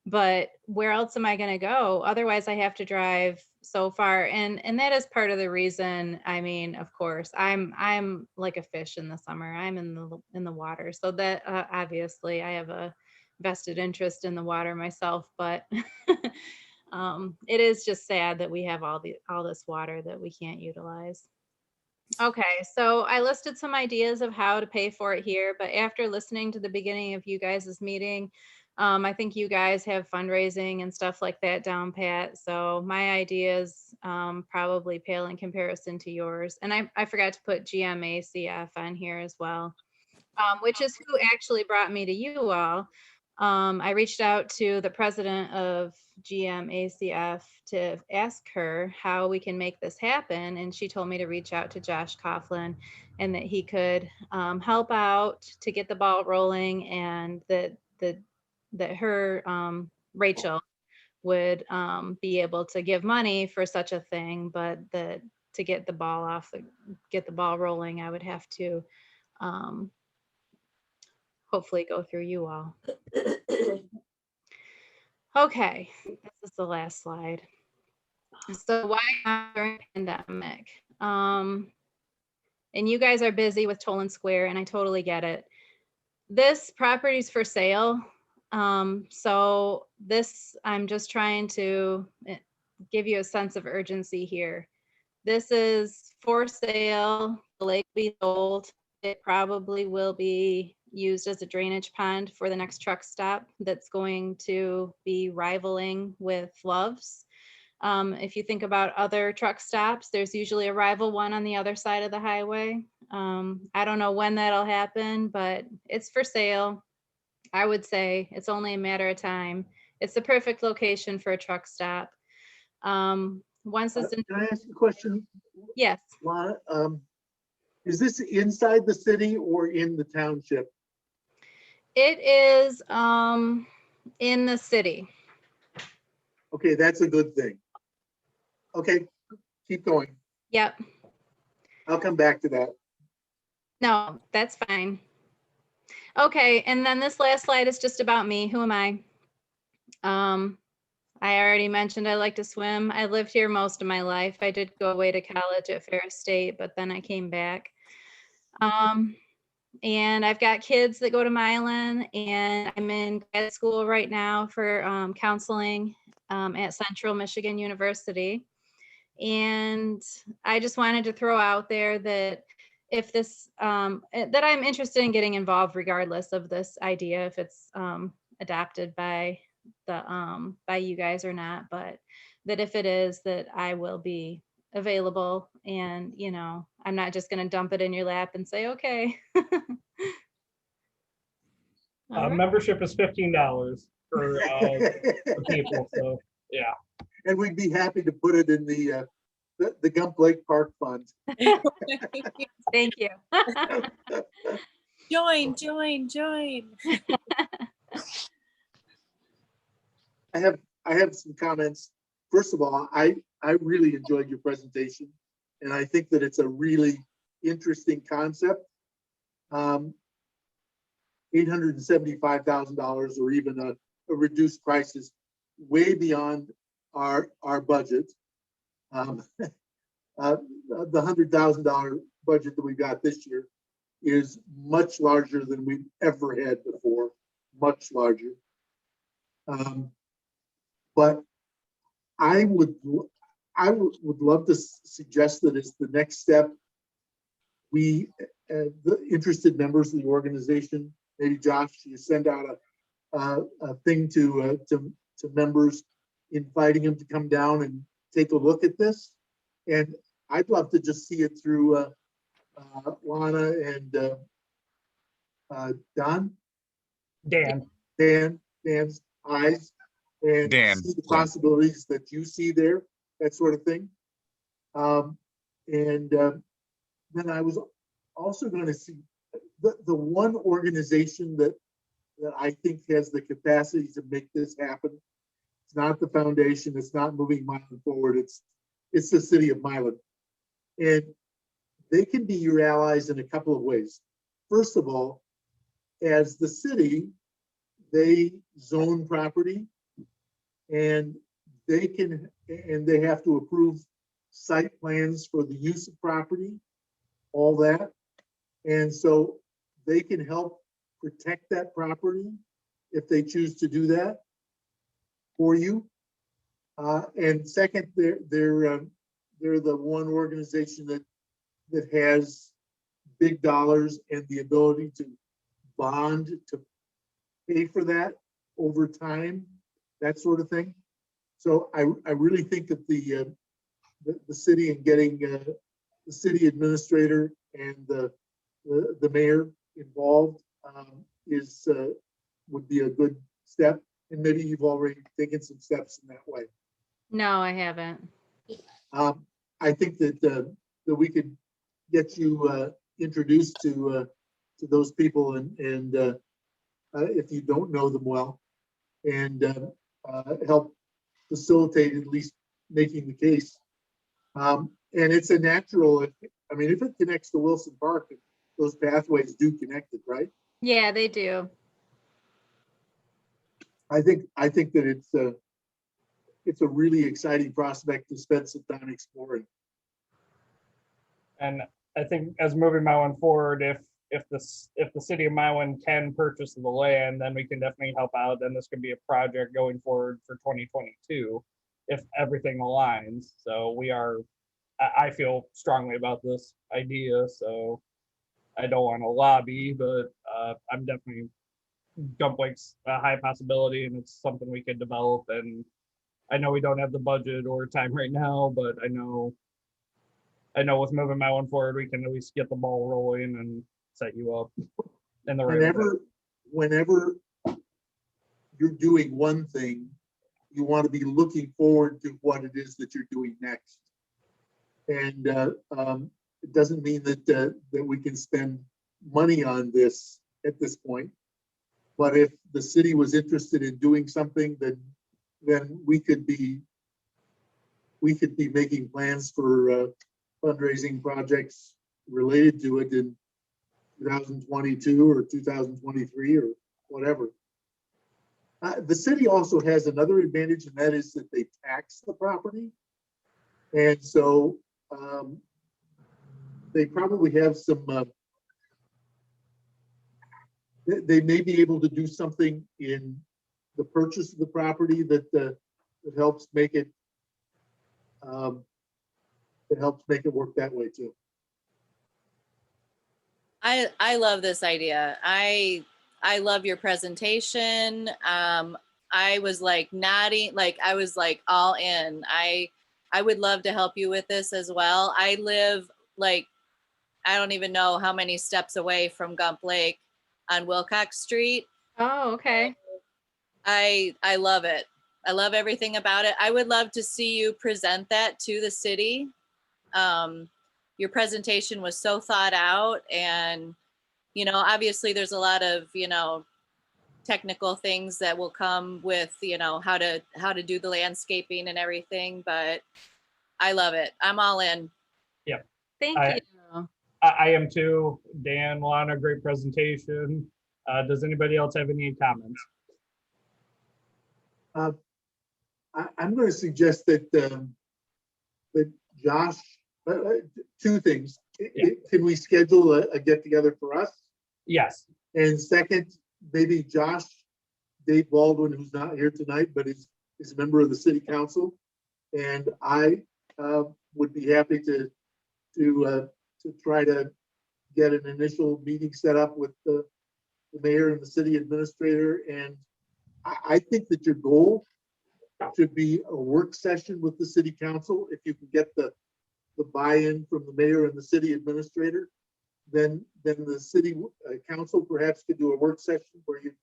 But where else am I going to go? Otherwise, I have to drive so far, and that is part of the reason. I mean, of course, I'm like a fish in the summer. I'm in the water, so that obviously I have a vested interest in the water myself. But it is just sad that we have all this water that we can't utilize. Okay, so I listed some ideas of how to pay for it here, but after listening to the beginning of you guys' meeting, I think you guys have fundraising and stuff like that down pat. So my ideas probably pale in comparison to yours. And I forgot to put GMACF on here as well, which is who actually brought me to you all. I reached out to the president of GMACF to ask her how we can make this happen. And she told me to reach out to Josh Coughlin and that he could help out to get the ball rolling, and that her, Rachel, would be able to give money for such a thing, but that to get the ball rolling, I would have to hopefully go through you all. Okay, this is the last slide. So why not during pandemic? And you guys are busy with Toland Square, and I totally get it. This property's for sale. So this, I'm just trying to give you a sense of urgency here. This is for sale. The lake will be sold. It probably will be used as a drainage pond for the next truck stop that's going to be rivaling with Love's. If you think about other truck stops, there's usually a rival one on the other side of the highway. I don't know when that'll happen, but it's for sale. I would say it's only a matter of time. It's the perfect location for a truck stop. Once it's
Can I ask a question?
Yes.
Lana, is this inside the city or in the township?
It is in the city.
Okay, that's a good thing. Okay, keep going.
Yep.
I'll come back to that.
No, that's fine. Okay, and then this last slide is just about me. Who am I? I already mentioned I like to swim. I lived here most of my life. I did go away to college at Ferris State, but then I came back. And I've got kids that go to Milan, and I'm in grad school right now for counseling at Central Michigan University. And I just wanted to throw out there that if this, that I'm interested in getting involved regardless of this idea, if it's adopted by the by you guys or not, but that if it is, that I will be available, and I'm not just going to dump it in your lap and say, okay. All right.
Membership is $15 for the people. So yeah.
And we'd be happy to put it in the Gump Lake Park Fund.
Thank you.
Join.
I have some comments. First of all, I really enjoyed your presentation, and I think that it's a really interesting concept. $875,000 or even a reduced price is way beyond our budget. The $100,000 budget that we got this year is much larger than we've ever had before, much larger. But I would love to suggest that as the next step, we, the interested members of the organization, maybe Josh, you send out a thing to members, inviting them to come down and take a look at this. And I'd love to just see it through Lana and Dan's eyes, and
Dan,
see the
yeah.
possibilities that you see there, that sort of thing. Then I was also going to see the one organization that I think has the capacity to make this happen. It's not the foundation. It's not moving Milan forward. It's the city of Milan. And they can be your allies in a couple of ways. First of all, as the city, they zone property, and they have to approve site plans for the use of property, all that. And so they can help protect that property if they choose to do that for you. And second, they're the one organization that has big dollars and the ability to bond to pay for that over time, that sort of thing. So I really think that the city and getting the city administrator and the mayor involved would be a good step. And maybe you've already taken some steps in that way.
No, I haven't.
I think that we could get you introduced to those people, and if you don't know them well, and help facilitate at least making the case. And it's a natural. I mean, if it connects to Wilson Park, those pathways do connect it, right?
Yeah, they do.
I think that it's a really exciting prospect to spend some time exploring.
And I think as moving Milan forward, if the city of Milan can purchase the land, then we can definitely help out. Then this could be a project going forward for 2022 if everything aligns. So I feel strongly about this idea. So I don't want to lobby, but I'm definitely Gump Lake's a high possibility, and it's something we could develop. And I know we don't have the budget or time right now, but I know with moving Milan forward, we can at least get the ball rolling and set you up in the right way.
Whenever you're doing one thing, you want to be looking forward to what it is that you're doing next. And it doesn't mean that we can spend money on this at this point. But if the city was interested in doing something, then we could be making plans for fundraising projects related to it in 2022 or 2023 or whatever. The city also has another advantage, and that is that they tax the property. And so they probably have some, they may be able to do something in the purchase of the property that helps make it work that way too.
I love this idea. I love your presentation. I was like nodding, like I was like all in. I would love to help you with this as well. I live like, I don't even know how many steps away from Gump Lake on Wilcox Street.
Oh, okay.
I love it. I love everything about it. I would love to see you present that to the city. Your presentation was so thought out, and obviously there's a lot of technical things that will come with how to do the landscaping and everything, but I love it. I'm all in.
Thank
I-
you.
I am too. Dan, Lana, great presentation. Does anybody else have any comments?
I'm going to suggest that that Josh, two things.
Yeah.
Can we schedule a get together for us?
Yes.
And second, maybe Josh, Dave Baldwin, who's not here tonight, but is a member of the city council, and I would be happy to try to get an initial meeting set up with the mayor and the city administrator. And I think that your goal should be a work session with the city council. If you can get the buy-in from the mayor and the city administrator, then the city council perhaps could do a work session where you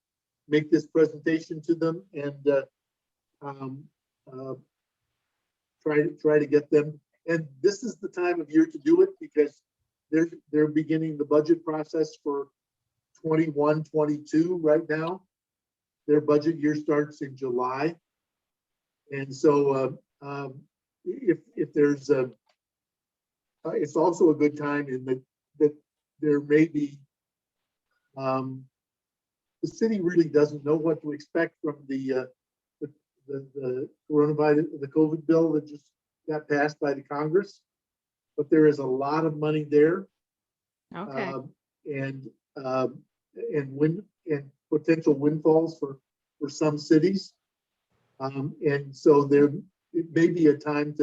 make this presentation to them and try to get them. And this is the time of year to do it because they're beginning the budget process for 21-22 right now. Their budget year starts in July. And so if there's it's also a good time in that there may be, the city really doesn't know what to expect from the coronavirus, the COVID bill that just got passed by the Congress, but there is a lot of money there.
Okay.
And potential windfalls for some cities. And so it may be a time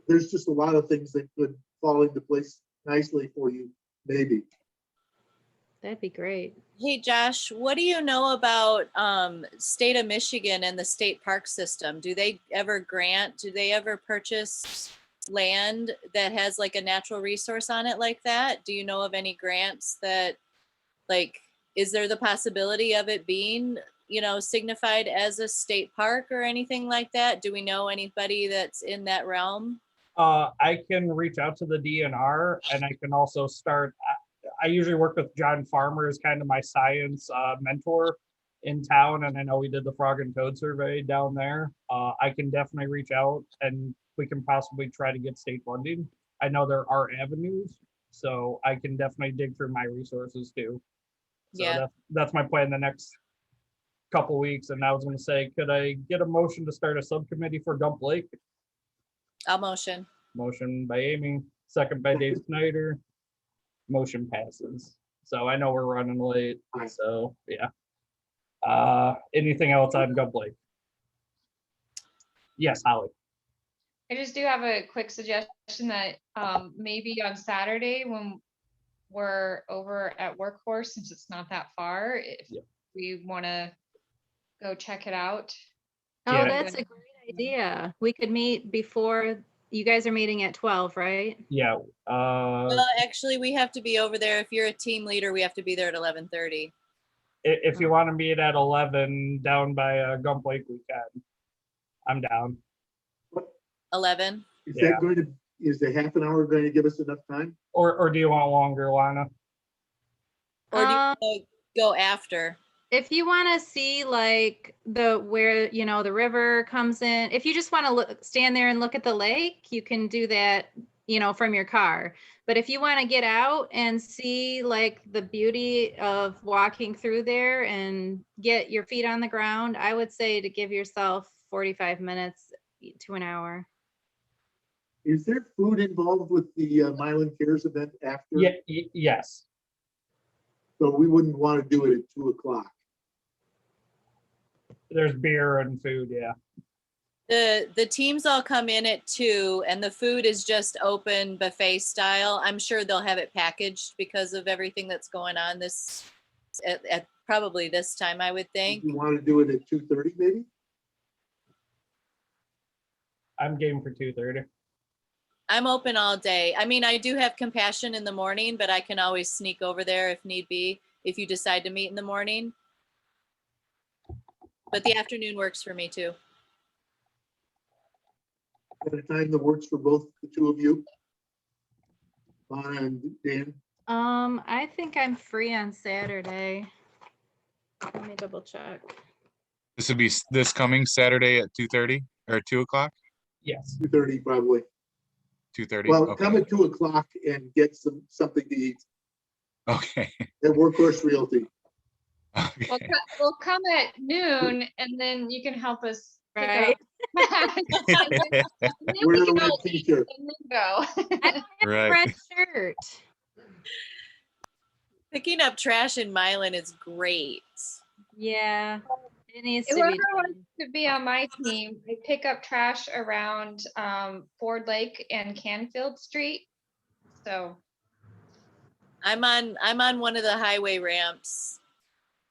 there's just a lot of things that could fall into place nicely for you, maybe.
That'd be great.
Hey, Josh, what do you know about state of Michigan and the state park system? Do they ever purchase land that has like a natural resource on it like that? Do you know of any grants that, like, is there the possibility of it being, signified as a state park or anything like that? Do we know anybody that's in that realm?
I can reach out to the DNR, and I can also start. I usually work with John Farmer as kind of my science mentor in town, and I know we did the Frog and Toad survey down there. I can definitely reach out, and we can possibly try to get state funding. I know there are avenues, so I can definitely dig through my resources too. So
Yeah.
that's my plan the next couple weeks. And I was going to say, could I get a motion to start a subcommittee for Gump Lake?
I'll motion.
Motion by Amy, second by Dave Snyder. Motion passes. So I know we're running late. So yeah. Anything else on Gump Lake? Yes, Holly.
I just do have a quick suggestion that maybe on Saturday when we're over at Workhorse, since it's not that far, if we want to go check it out.
Oh,
Yeah.
that's a great idea. We could meet before, you guys are meeting at 12, right?
Yeah.
Well, actually, we have to be over there. If you're a team leader, we have to be there at 11:30.
If you want to meet at 11 down by Gump Lake, we can. I'm down.
11.
Is
Yeah.
that going to, is the half an hour going to give us enough time?
Or do you want longer, Lana?
Or do you want to go after?
If you want to see like where the river comes in, if you just want to stand there and look at the lake, you can do that, from your car. But if you want to get out and see like the beauty of walking through there and get your feet on the ground, I would say to give yourself 45 minutes to an hour.
Is there food involved with the Milan Cares event after?
Yeah. Yes.
So we wouldn't want to do it at 2:00.
There's beer and food. Yeah.
The teams all come in at 2, and the food is just open buffet style. I'm sure they'll have it packaged because of everything that's going on at probably this time, I would think.
You want to do it at 2:30 maybe?
I'm game for 2:30.
I'm open all day. I mean, I do have compassion in the morning, but I can always sneak over there if need be, if you decide to meet in the morning. But the afternoon works for me too.
At a time that works for both the two of you? Lana and Dan?
I think I'm free on Saturday. Let me double check.
This would be this coming Saturday at 2:30 or 2 o'clock?
Yes.
2:30 probably.
2:30?
Well,
Okay.
come at 2 o'clock and get something to eat
Okay.
at Workhorse Realty.
Okay.
We'll come at noon and then you can help us pick
Right.
up. And then
Wear
we
a
can
red
all eat
t-shirt.
and then go.
I don't have a
Right.
red shirt.
Picking up trash in Milan is great.
Yeah, it needs to
Whoever
be
wants
done.
to be on my team, I pick up trash around Ford Lake and Canfield Street. So
I'm on one of the highway ramps.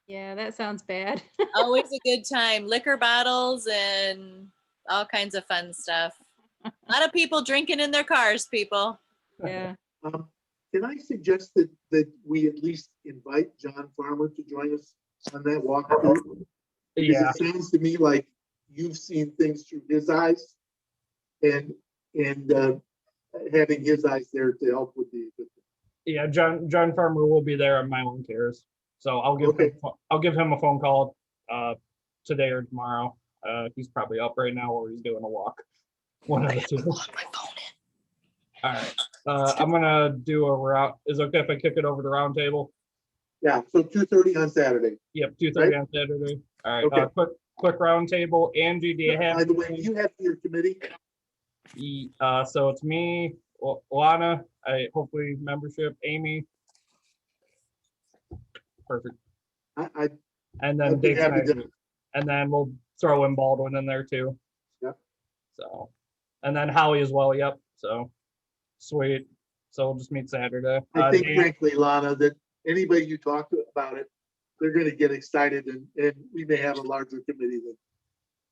Yeah, that sounds bad.
Always a good time. Liquor bottles and all kinds of fun stuff. A lot of people drinking in their cars, people.
Yeah.
Can I suggest that we at least invite John Farmer to join us on that walk too? Because
Yeah.
it sounds to me like you've seen things through his eyes and having his eyes there to help with the.
Yeah. John Farmer will be there on Milan Cares. So I'll give him a phone call today or tomorrow. He's probably up right now or he's doing a walk. One of the two. All right. I'm gonna do a round. Is it okay if I kick it over to round table?
Yeah, so 2:30 on Saturday.
Yep, 2:30 on Saturday. All right.
Okay.
Quick round table. Angie, do you have?
By the way, you have your committee?
So it's me, Lana, hopefully membership, Amy. Perfect.
I
And then
I'd be
Dave
happy to-
Snyder. And then we'll throw in Baldwin in there too.
Yep.
So, and then Howie as well. Yep. So sweet. So we'll just meet Saturday.
I think
Dan-
frankly, Lana, that anybody you talk to about it, they're gonna get excited and we may have a larger committee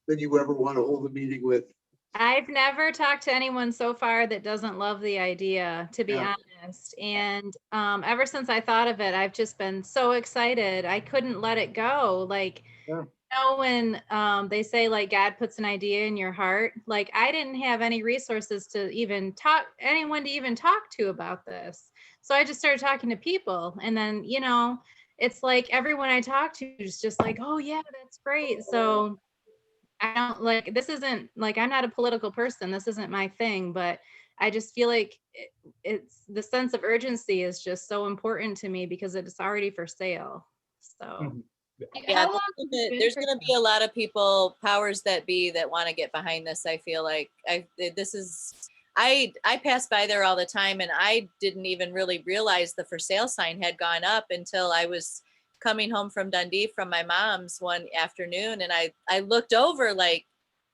than you ever want to hold a meeting with.
I've never talked to anyone so far that doesn't love the idea, to be
Yeah.
honest. And ever since I thought of it, I've just been so excited. I couldn't let it go. Like,
Yeah.
you know, when they say like God puts an idea in your heart, like I didn't have any resources to even anyone to even talk to about this. So I just started talking to people. And then, you know, it's like everyone I talk to is just like, oh yeah, that's great. So I don't like, this isn't like, I'm not a political person. This isn't my thing, but I just feel like it's the sense of urgency is just so important to me because it's already for sale. So
Mhm.
Yeah,
How long has it been
there's
for
going to be a lot of people, powers that be, that want to get behind this. I feel like I pass by there all the time, and I didn't even really realize the for sale sign had gone up until I was coming home from Dundee from my mom's one afternoon, and I looked over like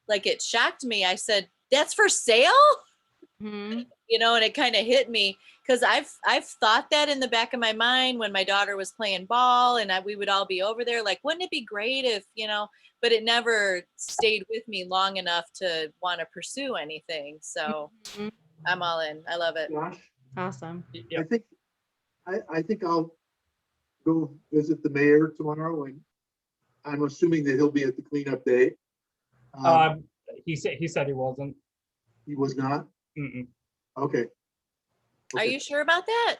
it shocked me. I said, "That's for sale?"
mhm.
You know, and it kind of hit me because I've thought that in the back of my mind when my daughter was playing ball and we would all be over there, like, wouldn't it be great if, you know, but it never stayed with me long enough to want to pursue anything. So
Mhm.
I'm all in. I love it.
Josh,
Awesome.
Yep.
I think I'll go visit the mayor tomorrow and I'm assuming that he'll be at the cleanup day.
He said he wasn't.
He was not?
Mm-mm.
Okay.
Are you sure about that?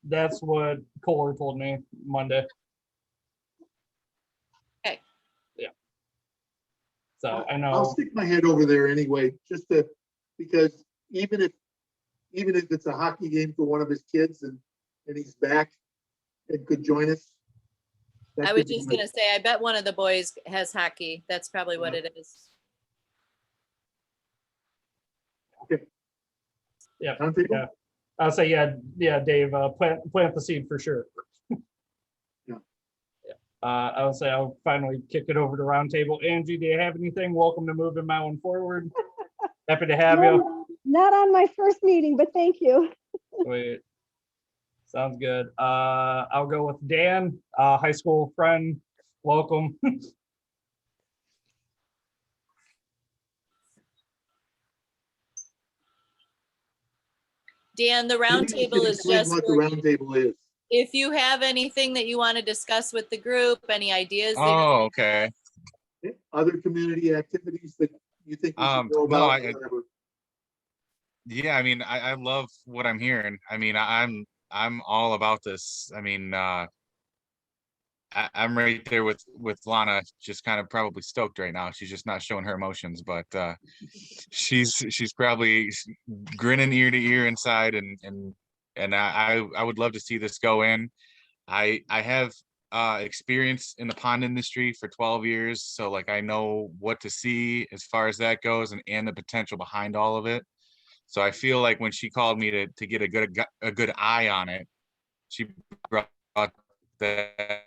That's what Kohler told me Monday.
Okay.
Yeah. So I
I'll
know.
stick my head over there anyway, because even if it's a hockey game for one of his kids and he's back and could join us. that
I was
could be
just
nice.
going to say, I bet one of the boys has hockey. That's probably what
Yeah.
it is.
Yeah.
Round table?
Yeah. I'll say, yeah, Dave, plant the seed for sure.
Yeah.
Yeah. I would say I'll finally kick it over to roundtable. Angie, do you have anything? Welcome to moving my one forward. Happy to have you.
Not on my first meeting, but thank you.
Sweet. Sounds good. I'll go with Dan, high school friend. Welcome.
Dan, the
Maybe you
roundtable
can
is
explain
just
what the
for,
roundtable is.
if you have anything that you want to discuss with the group, any ideas that
Oh, okay.
Other community activities that you think we should know
No,
about, whatever.
Yeah, I mean, I love what I'm hearing. I mean, I'm all about this. I mean, I'm right there with Lana, just kind of probably stoked right now. She's just not showing her emotions, but she's probably grinning ear to ear inside, and I would love to see this go in. I have experience in the pond industry for 12 years, so like I know what to see as far as that goes, and the potential behind all of it. So I feel like when she called me to get a good eye on it, she brought that.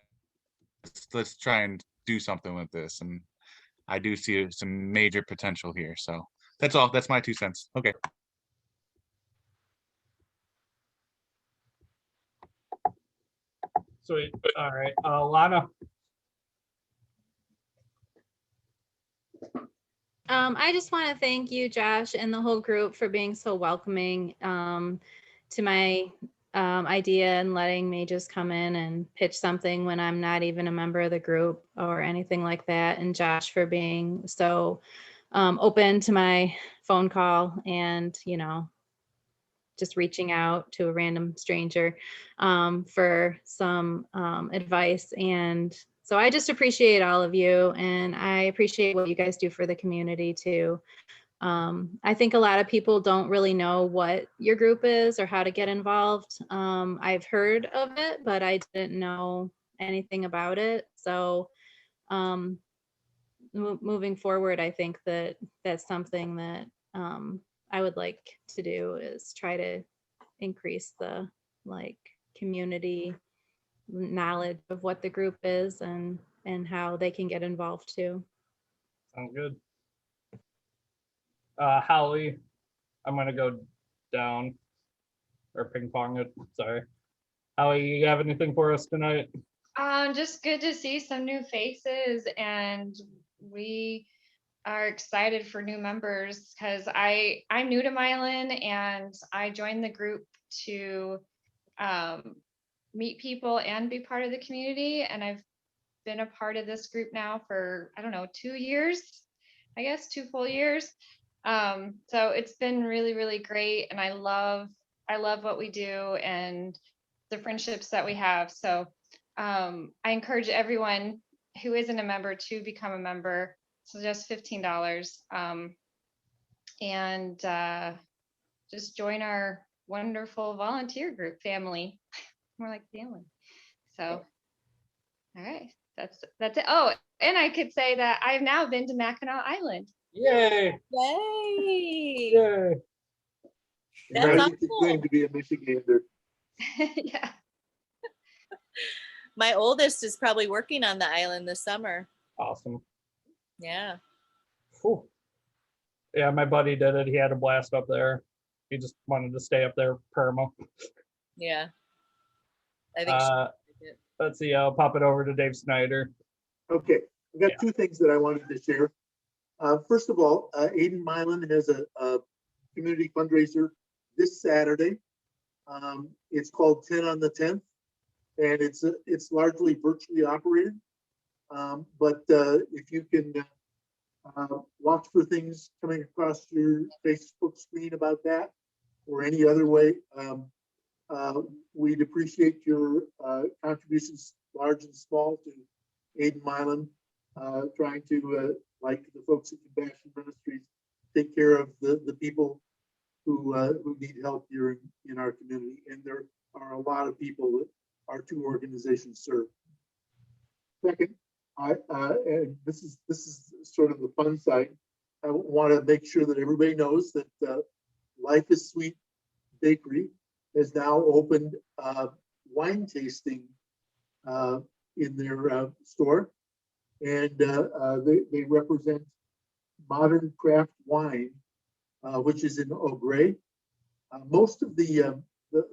Let's try and do something with this, and I do see some major potential here. So that's all. That's my 2 cents. Okay.
Sweet. All right. Lana.
I just want to thank you, Josh, and the whole group for being so welcoming to my idea and letting me just come in and pitch something when I'm not even a member of the group or anything like that. And Josh for being so open to my phone call and, just reaching out to a random stranger for some advice. And so I just appreciate all of you, and I appreciate what you guys do for the community too. I think a lot of people don't really know what your group is or how to get involved. I've heard of it, but I didn't know anything about it. So moving forward, I think that that's something that I would like to do, is try to increase the community knowledge of what the group is and how they can get involved too.
Sounds good. Holly, I'm gonna go down or ping pong it. Sorry. Holly, you have anything for us tonight?
Just good to see some new faces, and we are excited for new members because I'm new to Milan, and I joined the group to meet people and be part of the community. And I've been a part of this group now for, I don't know, 2 years, I guess 2 full years. So it's been really, really great. And I love what we do and the friendships that we have. So I encourage everyone who isn't a member to become a member. So just $15. And just join our wonderful volunteer group family. More like family. So, all right, that's it. Oh, and I could say that I've now been to Mackinac Island.
Yay!
Yay!
Yay!
That's
Right,
awesome.
it's going to be a Michigander.
Yeah.
My oldest is probably working on the island this summer.
Awesome.
Yeah.
Whew. Yeah, my buddy did it. He had a blast up there. He just wanted to stay up there perma.
Yeah. I think she liked it.
Let's see. I'll pop it over to Dave Snyder.
Okay, I've got
Yeah.
2 things that I wanted to share. First of all, Aiden Milan has a community fundraiser this Saturday. It's called 10 on the 10th, and it's largely virtually operated. But if you can watch for things coming across your Facebook screen about that or any other way, we'd appreciate your contributions, large and small, to Aiden Milan, trying to, like the folks at Compassion Ministries, take care of the people who need help here in our community. And there are a lot of people that our 2 organizations serve. Second, and this is sort of the fun side. I want to make sure that everybody knows that Life is Sweet Bakery has now opened wine tasting in their store, and they represent modern craft wine, which is in Eau Gray. Most of the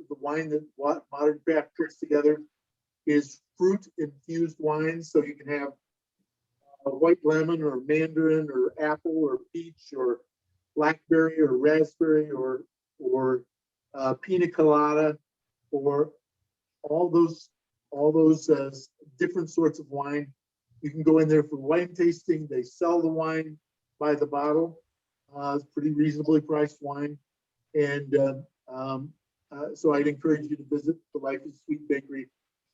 wine that Modern Craft puts together is fruit infused wine, so you can have a white lemon or mandarin or apple or peach or blackberry or raspberry or pina colada, or all those different sorts of wine. You can go in there for wine tasting. They sell the wine by the bottle. It's pretty reasonably priced wine. And so I'd encourage you to visit the Life is Sweet Bakery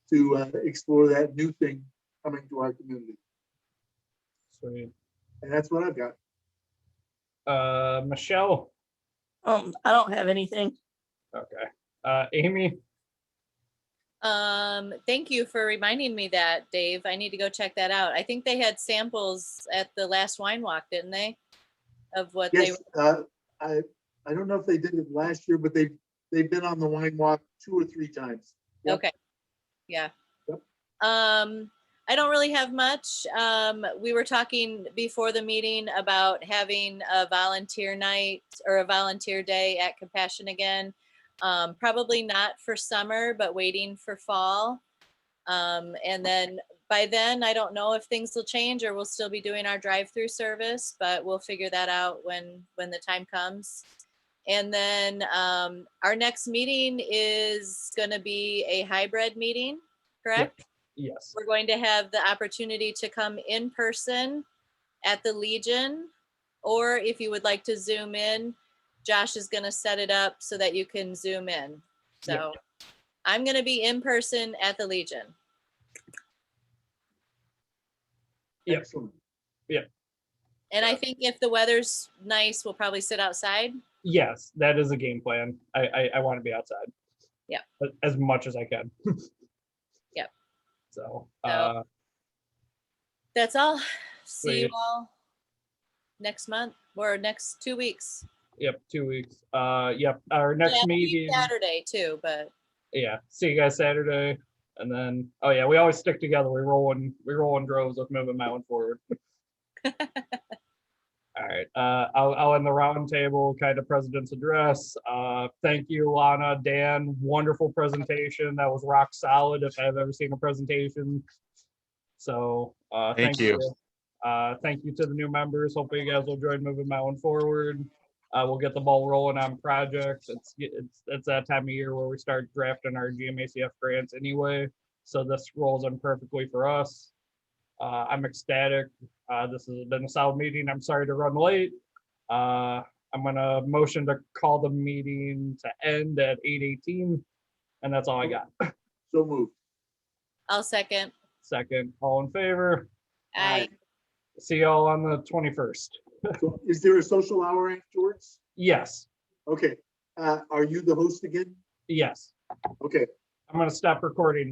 to explore that new thing coming to our community.
Sweet.
And that's what I've got.
Michelle.
I don't have anything.
Okay. Amy.
Thank you for reminding me that, Dave. I need to go check that out. I think they had samples at the last wine walk, didn't they? Of what
Yes,
they
I don't know if they did it last year, but they've been on the wine walk 2 or 3 times. Yep.
Okay. Yeah.
Yep.
I don't really have much. We were talking before the meeting about having a volunteer night or a volunteer day at Compassion again. Probably not for summer, but waiting for fall. And then by then, I don't know if things will change or we'll still be doing our drive-through service, but we'll figure that out when the time comes. And then our next meeting is going to be a hybrid meeting, correct?
Yep. Yes.
We're going to have the opportunity to come in person at the Legion, or if you would like to Zoom in, Josh is going to set it up so that you can Zoom in. So I'm going to be in person at the Legion.
Yep.
Excellent.
And I think if the weather's nice, we'll probably sit outside.
Yes, that is a game plan. I want to be outside.
Yeah.
As much as I can.
Yep.
So,
that's all. See you
Sweet.
all next month or next 2 weeks.
Yep, 2 weeks. Yep, our next
Yeah,
meeting.
Saturday too, but
Yeah, see you guys Saturday. And then, oh yeah, we always stick together. We roll in droves with moving Mountain forward. All right, I'll end the round table, kind of president's address. Thank you, Lana, Dan, wonderful presentation. That was rock solid if I've ever seen a presentation. So
Thank you.
Thank you to the new members. Hopefully you guys will join moving Mountain forward. We'll get the ball rolling on projects. It's that time of year where we start drafting our GMACF grants anyway. So this rolls in perfectly for us. I'm ecstatic. This has been a solid meeting. I'm sorry to run late. I'm gonna motion to call the meeting to end at 8:18, and that's all I got.
So moved.
I'll second.
Second, all in favor?
Aye.
See y'all on the 21st.
So is there a social hour afterwards?
Yes,
Okay. Are you the host again?
yes.
Okay.
I'm gonna stop recording.